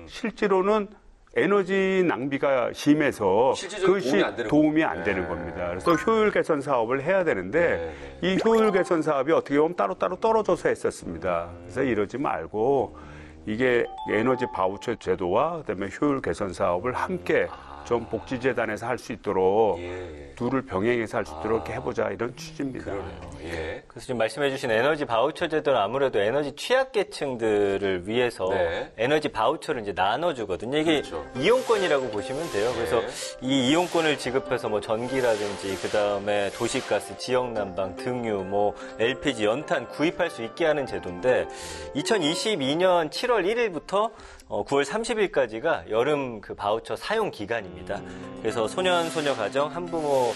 실제로는 에너지 낭비가 심해서 그것이 도움이 안 되는 겁니다. 그래서 효율 개선 사업을 해야 되는데 이 효율 개선 사업이 어떻게 보면 따로따로 떨어져서 했었습니다. 그래서 이러지 말고 이게 에너지 바우처 제도와 그다음에 효율 개선 사업을 함께 좀 복지재단에서 할 수 있도록 둘을 병행해서 할 수 있도록 이렇게 해보자 이런 취지입니다. 그래서 지금 말씀해주신 에너지 바우처 제도는 아무래도 에너지 취약계층들을 위해서 에너지 바우처를 이제 나눠주거든요. 이게 이용권이라고 보시면 돼요. 그래서 이 이용권을 지급해서 뭐 전기라든지 그 다음에 도시가스, 지역난방, 등유, 뭐 LPG, 연탄 구입할 수 있게 하는 제도인데 2022년 7월 1일부터 9월 30일까지가 여름 그 바우처 사용 기간입니다. 그래서 소년, 소녀 가정, 한부모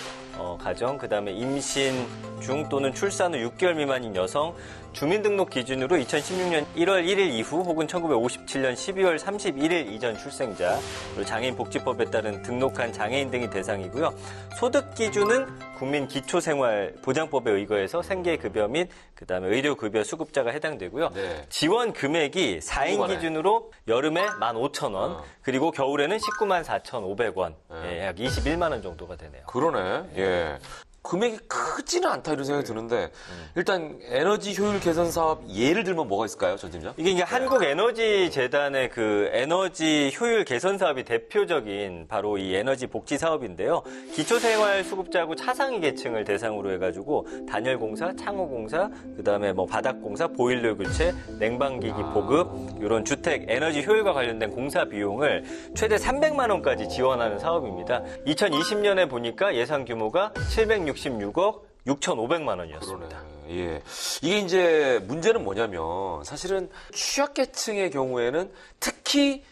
가정, 그다음에 임신 중 또는 출산 후 6개월 미만인 여성, 주민등록 기준으로 2016년 1월 1일 이후 혹은 1957년 12월 31일 이전 출생자, 그리고 장애인 복지법에 따른 등록한 장애인 등이 대상이고요. 소득 기준은 국민 기초생활보장법에 의거해서 생계급여 및 그다음에 의료급여 수급자가 해당되고요. 네. 지원 금액이 4인 궁금하네. 기준으로 여름에 15,000원, 그리고 겨울에는 194,500원, 네. 약 21만 원 정도가 되네요. 그러네. 예. 금액이 크지는 않다 이런 생각이 드는데 일단 에너지 효율 개선 사업 예를 들면 뭐가 있을까요, 전 팀장? 이게 한국에너지재단의 그 에너지 효율 개선 사업이 대표적인 바로 이 에너지 복지 사업인데요. 기초생활수급자하고 차상위 계층을 대상으로 해가지고 단열공사, 창호공사, 그다음에 뭐 바닥공사, 보일러 교체, 냉방기기 보급, 이런 주택 에너지 효율과 관련된 공사 비용을 최대 300만 원까지 지원하는 사업입니다. 2020년에 보니까 예상 규모가 766억 6,500만 원이었습니다. 그러네. 예. 이게 이제 문제는 뭐냐면 사실은 취약계층의 경우에는 특히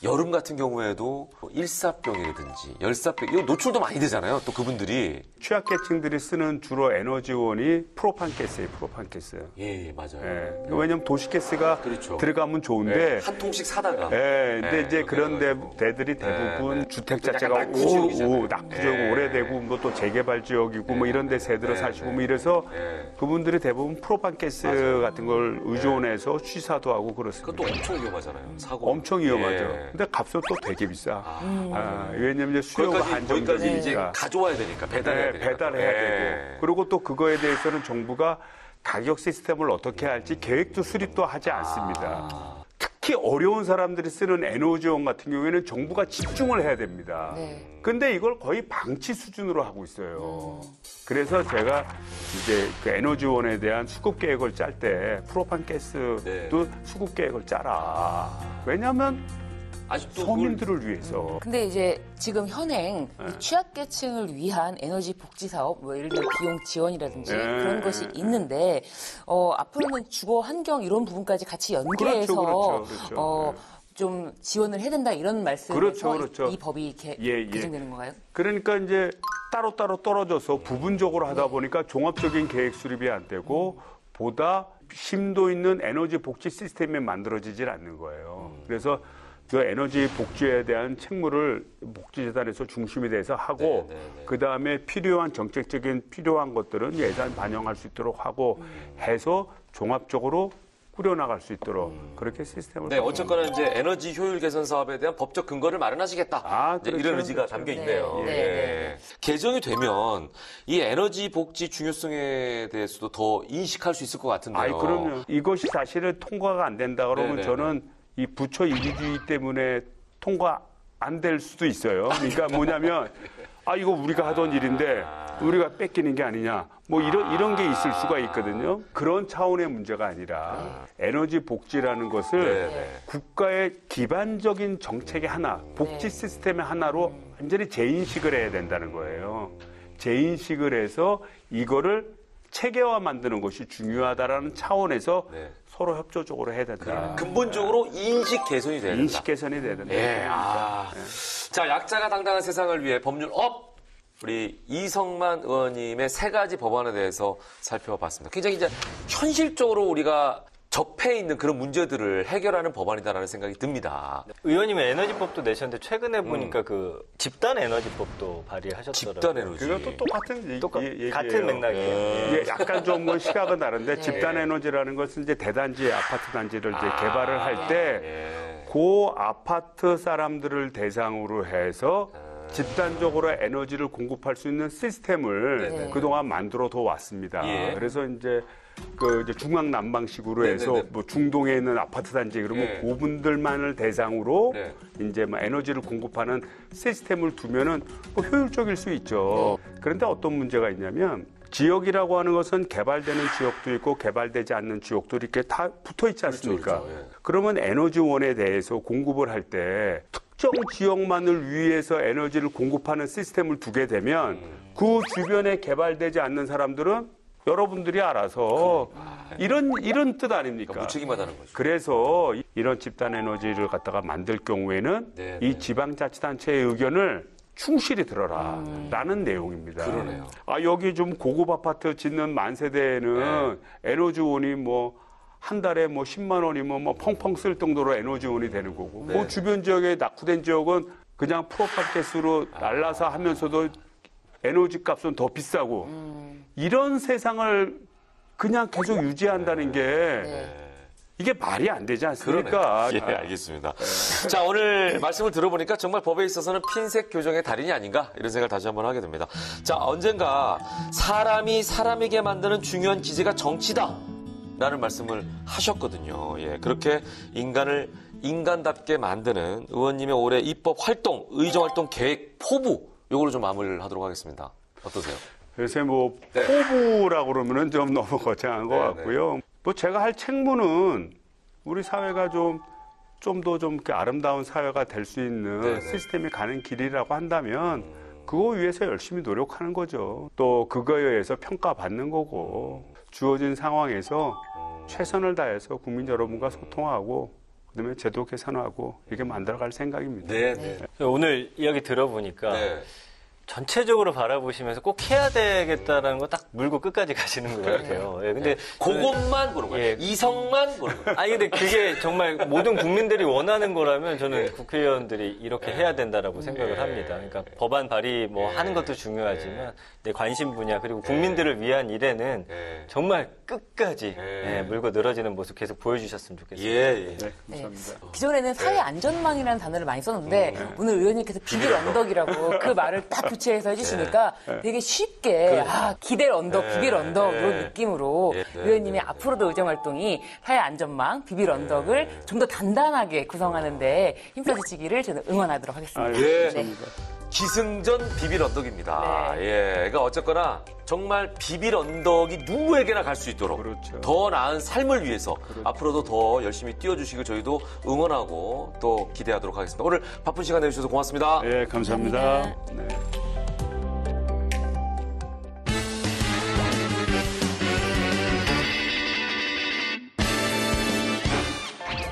여름 같은 경우에도 일사병이라든지 열사병, 이거 노출도 많이 되잖아요. 또 그분들이. 취약계층들이 쓰는 주로 에너지원이 프로판가스예요, 프로판가스. 예, 맞아요. 예. 왜냐면 도시가스가 그렇죠. 들어가면 좋은데 한 통씩 사다가. 예, 근데 예, 이제 그런 그래가지고. 데들이 대부분 네. 주택 약간 자체가 낙후지역이잖아요. 낙후지역 예. 오래되고 뭐 또 재개발 지역이고 뭐 이런 데 새들어 네, 사시고 네. 뭐 이래서 예. 그분들이 대부분 프로판가스 맞아요. 같은 걸 의존해서 취사도 하고 그렇습니다. 그것도 엄청 위험하잖아요. 사고. 엄청 위험하죠. 예. 근데 값은 또 되게 비싸. 왜냐면 이제 수요가 거기까지 이제 한정적이니까. 가져와야 되니까 배달해야 되니까. 배달해야 예. 되고. 그리고 또 그거에 대해서는 정부가 가격 시스템을 어떻게 할지 계획도 수립도 하지 않습니다. 특히 어려운 사람들이 쓰는 에너지원 같은 경우에는 정부가 집중을 해야 됩니다. 네. 근데 이걸 거의 방치 수준으로 하고 있어요. 그래서 제가 이제 그 에너지원에 대한 수급 계획을 짤 때 프로판가스도 네. 수급 계획을 짜라. 왜냐하면 아직도 서민들을 위해서. 근데 이제 지금 현행 네. 이 취약계층을 위한 에너지 복지 사업, 뭐 예를 들어 비용 지원이라든지 네. 그런 것이 있는데 앞으로는 주거 환경 이런 부분까지 같이 연계해서 그렇죠. 좀 지원을 해야 된다 이런 말씀에서 그렇죠. 이 법이 예. 개정되는 건가요? 그러니까 이제 따로따로 떨어져서 부분적으로 하다 보니까 종합적인 계획 수립이 안 되고 보다 심도 있는 에너지 복지 시스템이 만들어지질 않는 거예요. 그래서 그 에너지 복지에 대한 책무를 복지재단에서 중심이 돼서 하고 그 다음에 필요한 정책적인 필요한 것들은 예산 반영할 수 있도록 하고 해서 종합적으로 꾸려나갈 수 있도록 그렇게 시스템을. 네, 어쨌거나 이제 에너지 효율 개선 사업에 대한 법적 근거를 마련하시겠다. 이제 그렇죠. 이런 의지가 담겨 있네요. 네. 예. 개정이 되면 이 에너지 복지 중요성에 대해서도 더 인식할 수 있을 것 같은데요. 그럼요. 이것이 사실은 통과가 안 된다 그러면 네네네. 저는 이 부처 이기주의 때문에 통과 안 될 수도 있어요. 그러니까 뭐냐면 이거 우리가 하던 일인데 우리가 뺏기는 게 아니냐. 뭐 이런 게 있을 수가 있거든요. 그런 차원의 문제가 아니라 에너지 복지라는 것을 네네. 국가의 기반적인 정책의 하나, 복지 시스템의 하나로 완전히 재인식을 해야 된다는 거예요. 재인식을 해서 이거를 체계화 만드는 것이 중요하다라는 차원에서 네. 서로 협조적으로 해야 된다. 근본적으로 인식 개선이 돼야 된다. 인식 개선이 돼야 된다. 예. 자, 약자가 당당한 세상을 위해 법률 업! 우리 이성만 의원님의 세 가지 법안에 대해서 살펴봤습니다. 굉장히 이제 현실적으로 우리가 접해 있는 그런 문제들을 해결하는 법안이다라는 생각이 듭니다. 의원님은 에너지법도 내셨는데 최근에 보니까 그 집단 에너지법도 발의하셨더라고요. 집단 에너지. 그것도 똑같은 얘기예요. 같은 맥락이에요. 이게 약간 좀 뭐 시각은 다른데 네. 집단 에너지라는 것은 이제 대단지, 아파트 단지를 이제 개발을 할 때 예. 그 아파트 사람들을 대상으로 해서 집단적으로 에너지를 공급할 수 있는 시스템을 네네. 그동안 만들어 둬 왔습니다. 예. 그래서 이제 이제 중앙 난방식으로 해서 네네네. 뭐 중동에 있는 아파트 단지 그러면 예. 그분들만을 대상으로 네. 이제 뭐 에너지를 공급하는 시스템을 두면은 뭐 효율적일 수 있죠. 그런데 어떤 문제가 있냐면 지역이라고 하는 것은 개발되는 지역도 있고 개발되지 않는 지역도 이렇게 다 붙어 있지 않습니까? 그렇죠. 예. 그러면 에너지원에 대해서 공급을 할 때 특정 지역만을 위해서 에너지를 공급하는 시스템을 두게 되면 그 주변에 개발되지 않는 사람들은 여러분들이 알아서 이런 뜻 아닙니까? 무책임하다는 거죠. 그래서 이런 집단 에너지를 갖다가 만들 경우에는 네, 이 네. 지방자치단체의 의견을 충실히 들어라 라는 내용입니다. 그러네요. 여기 좀 고급 아파트 짓는 만세대에는 에너지원이 뭐 한 달에 뭐 10만 원이면 뭐 펑펑 쓸 정도로 에너지원이 되는 거고 그 주변 지역에 낙후된 지역은 그냥 프로파켓으로 날라서 하면서도 에너지 값은 더 비싸고 이런 세상을 그냥 계속 유지한다는 게 이게 말이 안 되지 않습니까? 예, 알겠습니다. 자, 오늘 말씀을 들어보니까 정말 법에 있어서는 핀셋 교정의 달인이 아닌가 이런 생각을 다시 한번 하게 됩니다. 자, 언젠가 사람이 사람에게 만드는 중요한 기제가 정치다 라는 말씀을 하셨거든요. 예, 그렇게 인간을 인간답게 만드는 의원님의 올해 입법 활동, 의정 활동 계획 포부 요거를 좀 마무리를 하도록 하겠습니다. 어떠세요? 요새 뭐 포부라고 그러면은 좀 너무 거창한 것 같고요. 뭐 제가 할 책무는 우리 사회가 좀 더 좀 아름다운 사회가 될 수 있는 시스템이 가는 길이라고 한다면 그거 위해서 열심히 노력하는 거죠. 또 그거에 의해서 평가받는 거고 주어진 상황에서 최선을 다해서 국민 여러분과 소통하고 그다음에 제도 개선하고 이렇게 만들어갈 생각입니다. 네. 오늘 이야기 들어보니까 네. 전체적으로 바라보시면서 꼭 해야 되겠다라는 거 딱 물고 끝까지 가시는 것 같아요. 예, 근데 그것만 보는 거예요. 예. 이성만 보는 거예요. 아니 근데 그게 정말 모든 국민들이 원하는 거라면 저는 국회의원들이 이렇게 해야 된다라고 생각을 합니다. 그러니까 법안 발의 뭐 하는 것도 중요하지만 내 관심 분야 그리고 국민들을 위한 일에는 정말 끝까지 물고 늘어지는 모습 계속 보여주셨으면 좋겠습니다. 예. 네, 감사합니다. 기존에는 사회 안전망이라는 단어를 많이 썼는데 오늘 의원님께서 비빌 언덕이라고 그 말을 딱 교체해서 해주시니까 되게 쉽게 기댈 언덕, 비빌 언덕 이런 느낌으로 의원님이 앞으로도 의정활동이 사회 안전망, 비빌 언덕을 좀 더 단단하게 구성하는데 힘써주시기를 저는 응원하도록 하겠습니다. 예. 감사합니다. 기승전 비빌 언덕입니다. 예. 그러니까 어쨌거나 정말 비빌 언덕이 누구에게나 갈 수 있도록 그렇죠. 더 나은 삶을 위해서 앞으로도 더 열심히 뛰어주시길 저희도 응원하고 또 기대하도록 하겠습니다. 오늘 바쁜 시간 내주셔서 고맙습니다. 예, 감사합니다. 네.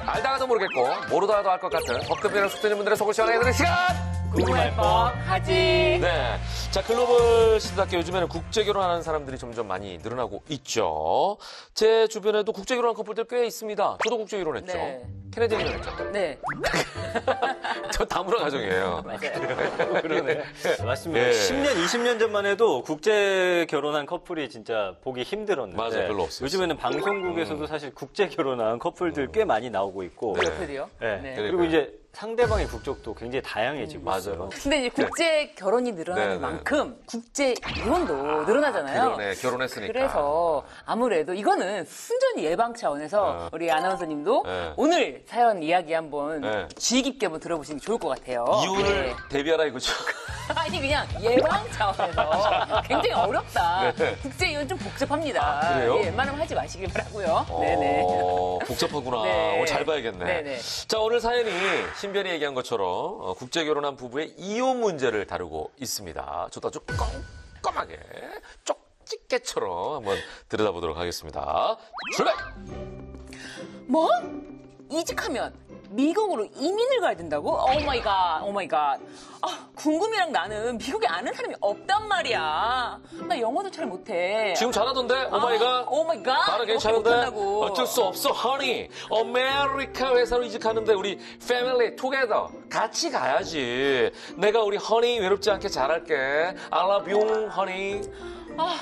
알다가도 모르겠고 모르다가도 알 것 같은 법대표랑 속되는 분들의 속을 시원하게 시간! 궁금할 법 하지. 네. 자, 글로벌 시대답게 요즘에는 국제 결혼하는 사람들이 점점 많이 늘어나고 있죠. 제 주변에도 국제 결혼한 커플들 꽤 있습니다. 저도 국제 결혼했죠. 네. 캐네디 결혼했죠. 네. 저 다문화 가정이에요. 그러네. 맞습니다. 예. 10년, 20년 전만 해도 국제 결혼한 커플이 진짜 보기 힘들었는데 맞아요. 별로 없었어요. 요즘에는 방송국에서도 사실 국제 결혼한 커플들 꽤 많이 나오고 있고 커플이요? 네. 네. 그리고 이제 상대방의 국적도 굉장히 다양해지고 맞아요. 있어요. 근데 이제 국제 결혼이 늘어나는 네, 네. 만큼 국제 이혼도 늘어나잖아요. 그러네. 결혼했으니까. 그래서 아무래도 이거는 순전히 예방 차원에서 우리 아나운서님도 네. 오늘 사연 이야기 한번 네. 주의 깊게 한번 들어보시는 게 좋을 것 같아요. 이혼을 네. 대비하라 이거죠. 아니 그냥 예방 차원에서 굉장히 어렵다. 국제 이혼 좀 복잡합니다. 그래요? 예, 웬만하면 하지 마시길 바라고요. 네네. 복잡하구나. 네. 오늘 잘 봐야겠네. 네네. 자, 오늘 사연이 신변이 얘기한 것처럼 국제 결혼한 부부의 이혼 문제를 다루고 있습니다. 저도 아주 꼼꼼하게 쪽집게처럼 한번 들여다보도록 하겠습니다. 출발! 뭐? 이직하면 미국으로 이민을 가야 된다고? 오 마이 갓, 오 마이 갓. 아, 궁금이랑 나는 미국에 아는 사람이 없단 말이야. 나 영어도 잘 못해. 지금 잘하던데? 오마이갓. 오 마이 갓. 나는 괜찮은데? 어쩔 수 없어, 허니. 아메리카 회사로 이직하는데 우리 패밀리 투게더 같이 가야지. 내가 우리 허니 외롭지 않게 잘할게. I love you, 허니. 아,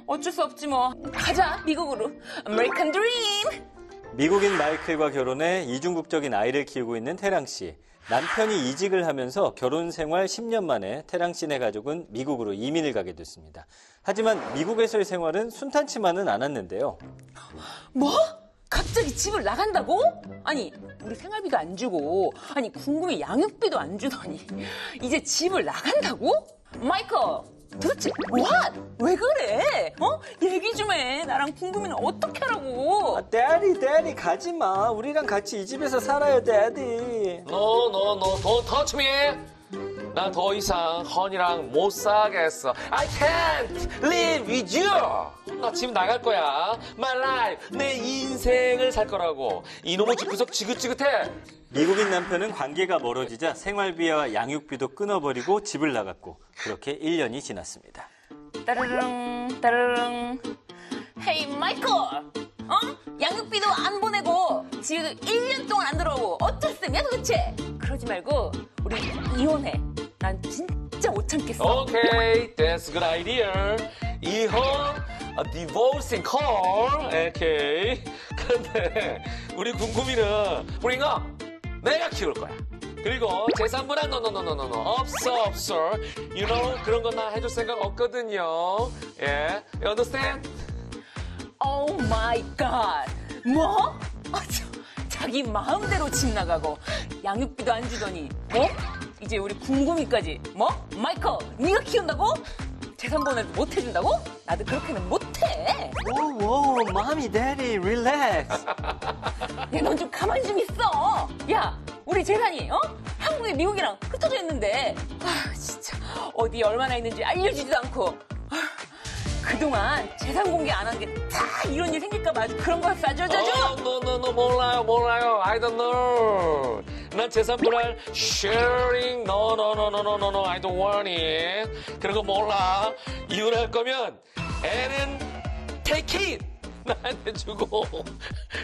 어쩔 수 없지 뭐. 가자, 미국으로. 아메리칸 드림. 미국인 마이클과 결혼해 이중국적인 아이를 키우고 있는 태랑 씨. 남편이 이직을 하면서 결혼 생활 10년 만에 태랑 씨네 가족은 미국으로 이민을 가게 됐습니다. 하지만 미국에서의 생활은 순탄치만은 않았는데요. 뭐? 갑자기 집을 나간다고? 아니, 우리 생활비도 안 주고, 아니, 궁금해 양육비도 안 주더니, 이제 집을 나간다고? 마이클, 도대체 what? 왜 그래? 어? 얘기 좀 해. 나랑 궁금이는 어떻게 하라고? 데디 가지 마. 우리랑 같이 이 집에서 살아요, 데디. No, don't touch me. 나 더 이상 헌이랑 못 살겠어. I can't live with you. 나 지금 나갈 거야. My life, 내 인생을 살 거라고. 이놈의 집구석 지긋지긋해. 미국인 남편은 관계가 멀어지자 생활비와 양육비도 끊어버리고 집을 나갔고 그렇게 1년이 지났습니다. 따르릉 따르릉. 헤이 마이클, 양육비도 안 보내고 집에도 1년 동안 안 들어오고 어쩔 셈이야 도대체? 그러지 말고 우리 이혼해. 난 진짜 못 참겠어. Okay, that's a good idea. 이혼, divorcing call. Okay. 그런데 우리 궁금이는 bring up. 내가 키울 거야. 그리고 재산분할 no. 없어. You know, 그런 건 나 해줄 생각 없거든요. 예, you understand? Oh my god. 뭐? 자기 마음대로 집 나가고 양육비도 안 주더니 뭐? 이제 우리 궁금이까지 뭐? 마이클, 네가 키운다고? 재산분할도 못 해준다고? 나도 그렇게는 못해. 오, 마미, 데디, 릴렉스. 야, 넌 좀 가만히 좀 있어. 야, 우리 재산이 한국에 미국이랑 흩어져 있는데 진짜 어디 얼마나 있는지 알려주지도 않고 그동안 재산 공개 안 한 게 다 이런 일 생길까 봐 아주 그런 거 싸줘줘. No, 몰라요. I don't know. 난 재산분할 sharing, no, I don't want it. 그런 거 몰라. 이혼할 거면 애는 take it. 나한테 주고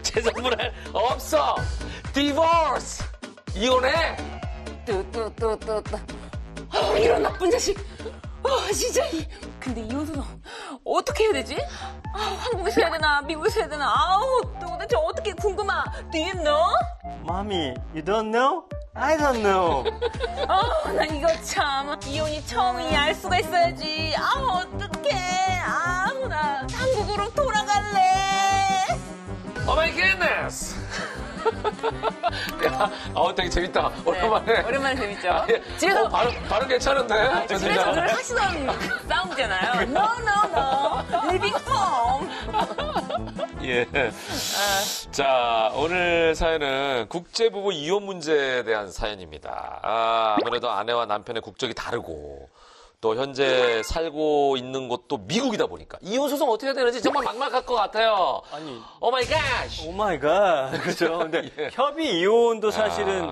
재산분할 없어. divorce. 이혼해. 이런 나쁜 자식. 진짜. 근데 이혼 소송 어떻게 해야 되지? 한국에서 해야 되나 미국에서 해야 되나? 도대체 어떻게 궁금하? Do you know? 마미, you don't know? I don't know. 난 이거 참 이혼이 처음이니 알 수가 있어야지. 어떡해. 나 한국으로 돌아갈래. Oh my goodness. 야, 되게 재밌다. 오랜만에. 네, 오랜만에 재밌죠? 집에서 발음 괜찮은데? 집에서 늘 하시던 싸움이잖아요. No. Living home. 예. 자, 오늘 사연은 국제부부 이혼 문제에 대한 사연입니다. 아무래도 아내와 남편의 국적이 다르고 또 현재 살고 있는 곳도 미국이다 보니까 이혼 소송 어떻게 해야 되는지 정말 막막할 것 같아요. 아니, 오 마이 갓. 오 마이 갓. 그죠? 근데 예. 협의 이혼도 사실은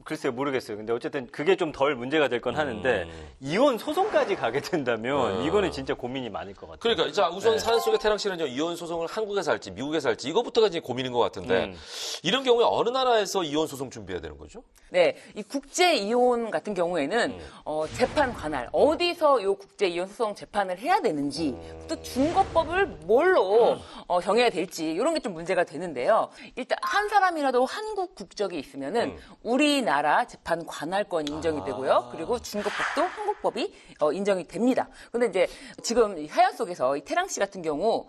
글쎄요, 모르겠어요. 근데 어쨌든 그게 좀 덜 문제가 될 건 하는데 이혼 소송까지 가게 된다면 이거는 진짜 고민이 많을 것 같아요. 그러니까 자 우선 네. 사연 속의 태랑 씨는요 이혼 소송을 한국에서 할지 미국에서 할지 이거부터가 이제 고민인 것 같은데 이런 경우에 어느 나라에서 이혼 소송 준비해야 되는 거죠? 네, 이 국제 이혼 같은 경우에는 재판 관할 어디서 이 국제 이혼 소송 재판을 해야 되는지 또 준거법을 뭘로 정해야 될지 이런 게 좀 문제가 되는데요. 일단 한 사람이라도 한국 국적이 있으면은 우리나라 재판 관할권이 인정이 되고요. 그리고 준거법도 한국법이 인정이 됩니다. 근데 이제 지금 이 사연 속에서 이 태랑 씨 같은 경우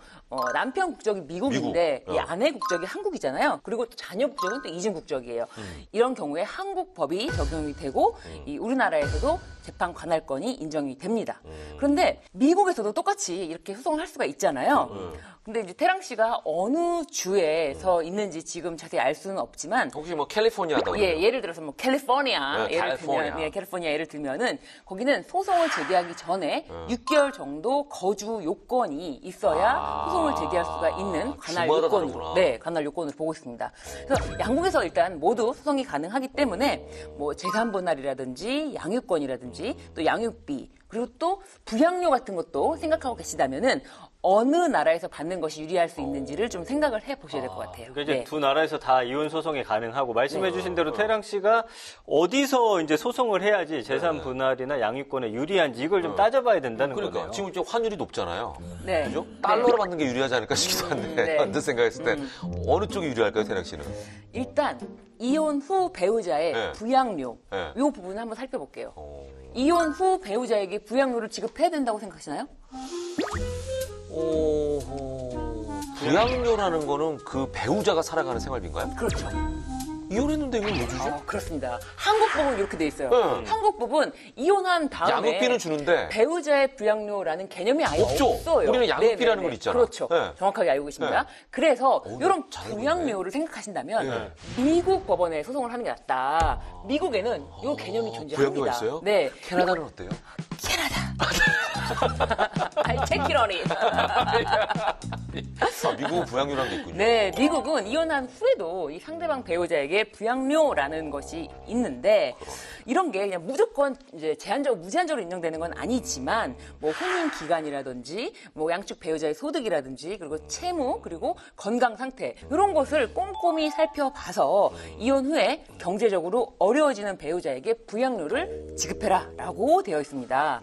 남편 국적이 미국인데 미국. 이 아내 국적이 한국이잖아요. 그리고 또 자녀 국적은 또 이중 국적이에요. 이런 경우에 한국 법이 적용이 되고 이 우리나라에서도 재판 관할권이 인정이 됩니다. 그런데 미국에서도 똑같이 이렇게 소송을 할 수가 있잖아요. 근데 이제 태랑 씨가 어느 주에서 있는지 지금 자세히 알 수는 없지만 혹시 뭐 캘리포니아다 예, 예를 들어서 뭐 캘리포니아 네, 예를 캘리포니아. 들면 캘리포니아 예를 들면은 거기는 소송을 제기하기 전에 6개월 정도 거주 요건이 있어야 소송을 제기할 수가 있는 관할 주마다 요건으로 다르구나. 네, 관할 요건을 보고 있습니다. 그래서 양국에서 일단 모두 소송이 가능하기 때문에 뭐 재산 분할이라든지 양육권이라든지 또 양육비 그리고 또 부양료 같은 것도 생각하고 계시다면은 어느 나라에서 받는 것이 유리할 수 있는지를 좀 생각을 해 보셔야 될 것 같아요. 그러니까 이제 네. 두 나라에서 다 이혼 소송이 가능하고 말씀해주신 대로 태랑 씨가 어디서 이제 소송을 해야지 재산 분할이나 양육권에 유리한지 이걸 좀 따져봐야 된다는 그러니까 거네요. 지금 좀 환율이 높잖아요. 네. 그죠? 네. 달러로 받는 게 유리하지 않을까 싶기도 한데 네. 언뜻 생각했을 때 어느 쪽이 유리할까요, 태랑 씨는? 일단 이혼 후 배우자의 네. 부양료 네. 이 부분을 한번 살펴볼게요. 이혼 후 배우자에게 부양료를 지급해야 된다고 생각하시나요? 부양료라는 거는 그 배우자가 살아가는 생활비인가요? 그렇죠. 이혼했는데 이건 뭐 주죠? 그렇습니다. 한국법은 이렇게 돼 있어요. 네. 한국법은 이혼한 다음에 양육비는 주는데 배우자의 부양료라는 개념이 아예 없죠. 없어요. 우리는 양육비라는 네네네. 건 있잖아. 그렇죠. 네. 정확하게 알고 계십니다. 네. 그래서 이런 잘 알고 부양료를 생각하신다면 네. 미국 법원에 소송을 하는 게 낫다. 미국에는 이 개념이 존재합니다. 부양료가 있어요? 네. 캐나다는 어때요? 캐나다. I take it on it. 미국은 부양료라는 게 있군요. 네, 미국은 이혼한 후에도 이 상대방 배우자에게 부양료라는 것이 있는데 이런 게 그냥 무조건 이제 제한적으로 무제한적으로 인정되는 건 아니지만 뭐 혼인 기간이라든지 뭐 양측 배우자의 소득이라든지 그리고 채무 그리고 건강 상태 이런 것을 꼼꼼히 살펴봐서 이혼 후에 경제적으로 어려워지는 배우자에게 부양료를 지급해라라고 되어 있습니다.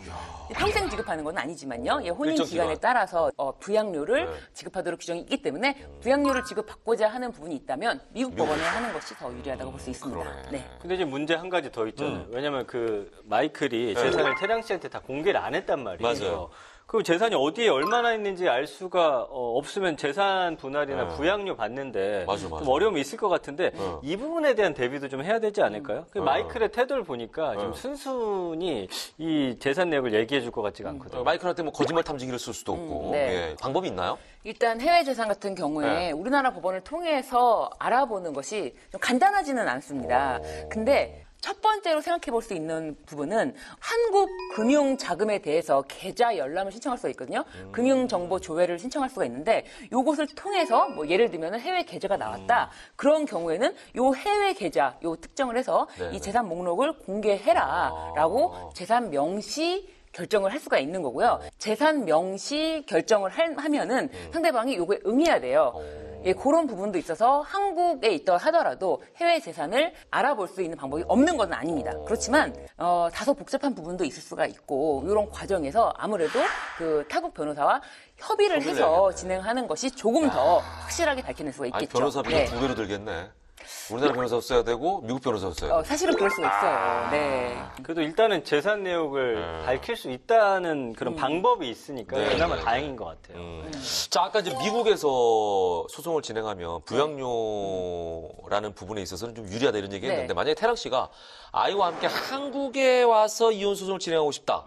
평생 지급하는 건 아니지만요. 예, 혼인 일정 기간에 기간. 따라서 부양료를 네. 지급하도록 규정이 있기 때문에 부양료를 지급받고자 하는 부분이 있다면 미국 법원에 하는 것이 더 유리하다고 볼 수 있습니다. 그러네. 네. 근데 이제 문제 한 가지 더 있잖아요. 왜냐면 그 마이클이 재산을 태량 씨한테 다 공개를 안 했단 말이에요. 맞아요. 그 재산이 어디에 얼마나 있는지 알 수가 없으면 재산 분할이나 부양료 받는데 맞아. 좀 어려움이 있을 것 같은데 어. 이 부분에 대한 대비도 좀 해야 되지 않을까요? 그 마이클의 태도를 보니까 지금 순순히 이 재산 내역을 얘기해 줄 것 같지가 않거든요. 마이클한테 뭐 거짓말 탐지기를 쓸 수도 없고. 네. 예. 방법이 있나요? 일단 해외 재산 같은 경우에 네. 우리나라 법원을 통해서 알아보는 것이 좀 간단하지는 않습니다. 근데 첫 번째로 생각해 볼 수 있는 부분은 한국 금융 자금에 대해서 계좌 열람을 신청할 수가 있거든요. 금융 정보 조회를 신청할 수가 있는데 요것을 통해서 뭐 예를 들면 해외 계좌가 나왔다. 그런 경우에는 요 해외 계좌 요 특정을 해서 네네. 이 재산 목록을 공개해라라고 재산 명시 결정을 할 수가 있는 거고요. 재산 명시 결정을 하면은 상대방이 요거에 응해야 돼요. 예, 그런 부분도 있어서 한국에 있다 하더라도 해외 재산을 알아볼 수 있는 방법이 없는 건 아닙니다. 그렇지만 다소 복잡한 부분도 있을 수가 있고 이런 과정에서 아무래도 그 타국 변호사와 협의를 해서 해야겠네. 진행하는 것이 조금 더 확실하게 밝혀낼 수가 아니, 있겠죠. 변호사비가 네. 두 배로 들겠네. 우리나라 변호사 써야 되고 미국 변호사 써야 되고. 사실은 그럴 수가 있어요. 네. 그래도 일단은 재산 내역을 밝힐 수 있다는 그런 방법이 있으니까 네, 그나마 네. 다행인 것 같아요. 자, 아까 이제 미국에서 소송을 진행하면 부양료라는 부분에 있어서는 좀 유리하다 이런 얘기 했는데 네. 만약에 태랑 씨가 아이와 함께 한국에 와서 이혼 소송을 진행하고 싶다.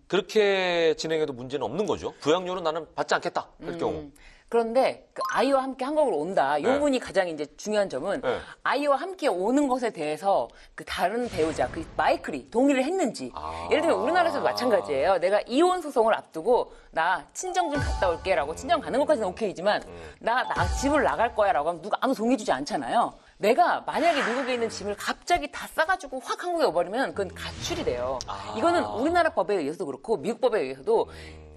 그렇게 진행해도 문제는 없는 거죠. 부양료는 나는 받지 않겠다. 할 경우. 그런데 그 아이와 함께 한국으로 온다. 이 네. 부분이 가장 이제 중요한 점은 네. 아이와 함께 오는 것에 대해서 그 다른 배우자, 그 마이클이 동의를 했는지. 예를 들면 우리나라에서도 마찬가지예요. 내가 이혼 소송을 앞두고 나 친정 좀 갔다 올게라고 친정 가는 것까지는 오케이지만 나 집을 나갈 거야라고 하면 누가 아무 동의해주지 않잖아요. 내가 만약에 미국에 있는 짐을 갑자기 다 싸가지고 확 한국에 오버리면 그건 가출이 돼요. 이거는 우리나라 법에 의해서도 그렇고 미국 법에 의해서도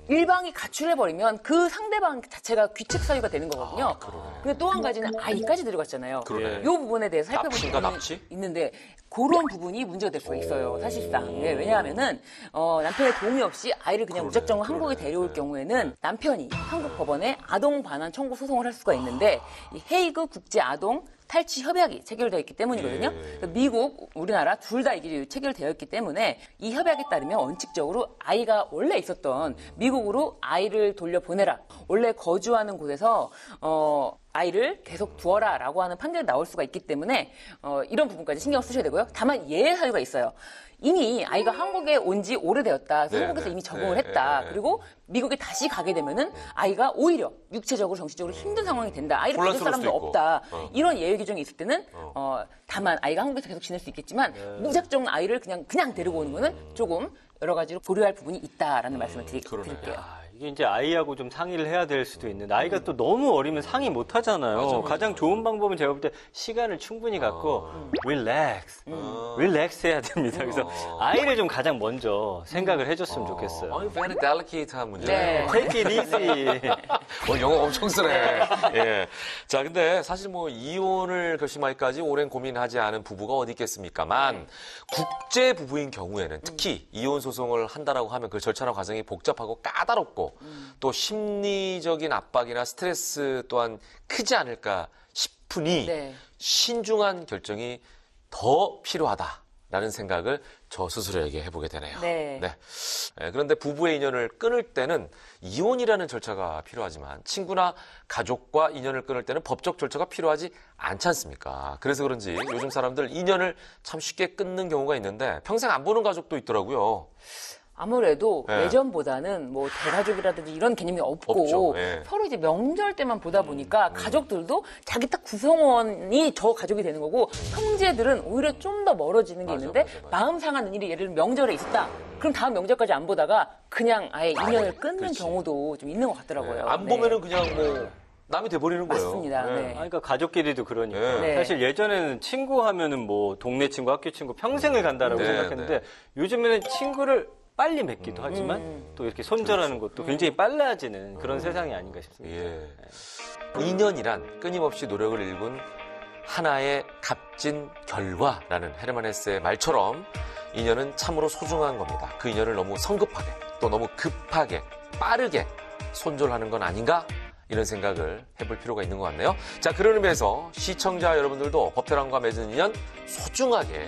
일방이 가출해버리면 그 상대방 자체가 귀책 사유가 되는 거거든요. 근데 또 한 가지는 아이까지 들어갔잖아요. 그러네. 이 부분에 대해서 살펴볼 납치인가, 부분이 납치? 있는데 그런 부분이 문제가 될 수가 있어요. 사실상. 예, 왜냐하면은 남편의 동의 없이 아이를 그냥 무작정 한국에 데려올 경우에는 남편이 한국 법원에 아동 반환 청구 소송을 할 수가 있는데 이 헤이그 국제 아동 탈취 협약이 체결되어 있기 때문이거든요. 그러니까 미국, 우리나라 둘 다 이게 체결되어 있기 때문에 이 협약에 따르면 원칙적으로 아이가 원래 있었던 미국으로 아이를 돌려보내라. 원래 거주하는 곳에서 아이를 계속 두어라라고 하는 판결이 나올 수가 있기 때문에 이런 부분까지 신경 쓰셔야 되고요. 다만 예외 사유가 있어요. 이미 아이가 한국에 온 지 오래되었다. 네, 한국에서 네, 이미 적응을 네, 했다. 네, 네. 그리고 미국에 다시 가게 되면은 아이가 오히려 육체적으로 정신적으로 힘든 상황이 된다. 아이를 받을 혼란스러울 사람도 수도 있고. 없다. 이런 예외 규정이 있을 때는 다만 아이가 한국에서 계속 지낼 수 있겠지만 무작정 아이를 그냥 데리고 오는 거는 조금 여러 가지로 고려할 부분이 있다라는 말씀을 드릴게요. 이게 이제 아이하고 좀 상의를 해야 될 수도 있는데 아이가 또 너무 어리면 상의 못 하잖아요. 가장 좋은 방법은 제가 볼 때 시간을 충분히 갖고 릴렉스 해야 됩니다. 그래서 아이를 좀 가장 먼저 생각을 해줬으면 좋겠어요. 아니, very delicate한 문제네요. 네. Take it easy. 오늘 영어 엄청 쓰네. 예. 자, 근데 사실 뭐 이혼을 결심하기까지 오랜 고민하지 않은 부부가 어디 있겠습니까만 국제 부부인 경우에는 특히 이혼 소송을 한다라고 하면 그 절차나 과정이 복잡하고 까다롭고 또 심리적인 압박이나 스트레스 또한 크지 않을까 싶으니 네. 신중한 결정이 더 필요하다. 라는 생각을 저 스스로에게 해보게 되네요. 네. 그런데 부부의 인연을 끊을 때는 이혼이라는 절차가 필요하지만 친구나 가족과 인연을 끊을 때는 법적 절차가 필요하지 않지 않습니까? 그래서 그런지 요즘 사람들 인연을 참 쉽게 끊는 경우가 있는데 평생 안 보는 가족도 있더라고요. 아무래도 네. 예전보다는 뭐 대가족이라든지 이런 개념이 없고 없죠. 네. 서로 이제 명절 때만 보다 보니까 가족들도 자기 딱 구성원이 저 가족이 되는 거고 형제들은 오히려 좀 더 멀어지는 게 맞아, 있는데 맞아. 마음 상하는 일이 예를 들면 명절에 있었다. 그럼 다음 명절까지 안 보다가 그냥 아예 인연을 끊는 그렇지. 경우도 좀 있는 것 같더라고요. 안 네. 보면은 그냥 뭐 남이 돼버리는 거예요. 맞습니다. 네. 아, 그러니까 가족끼리도 그러니까. 네. 사실 예전에는 친구 하면은 뭐 동네 친구, 학교 친구 평생을 간다라고 네, 생각했는데 요즘에는 친구를 빨리 맺기도 하지만 또 이렇게 손절하는 것도 굉장히 빨라지는 그런 세상이 아닌가 싶습니다. 예. 인연이란 끊임없이 노력을 일군 하나의 값진 결과라는 헤르만 헤세의 말처럼 인연은 참으로 소중한 겁니다. 그 인연을 너무 성급하게 또 너무 급하게 빠르게 손절하는 건 아닌가? 이런 생각을 해볼 필요가 있는 것 같네요. 자, 그런 의미에서 시청자 여러분들도 법태랑과 맺은 인연 소중하게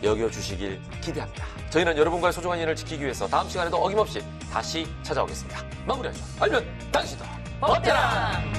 여겨주시길 기대합니다. 저희는 여러분과의 소중한 인연을 지키기 위해서 다음 시간에도 어김없이 다시 찾아오겠습니다. 마무리하죠. 알면 당신도 법태랑!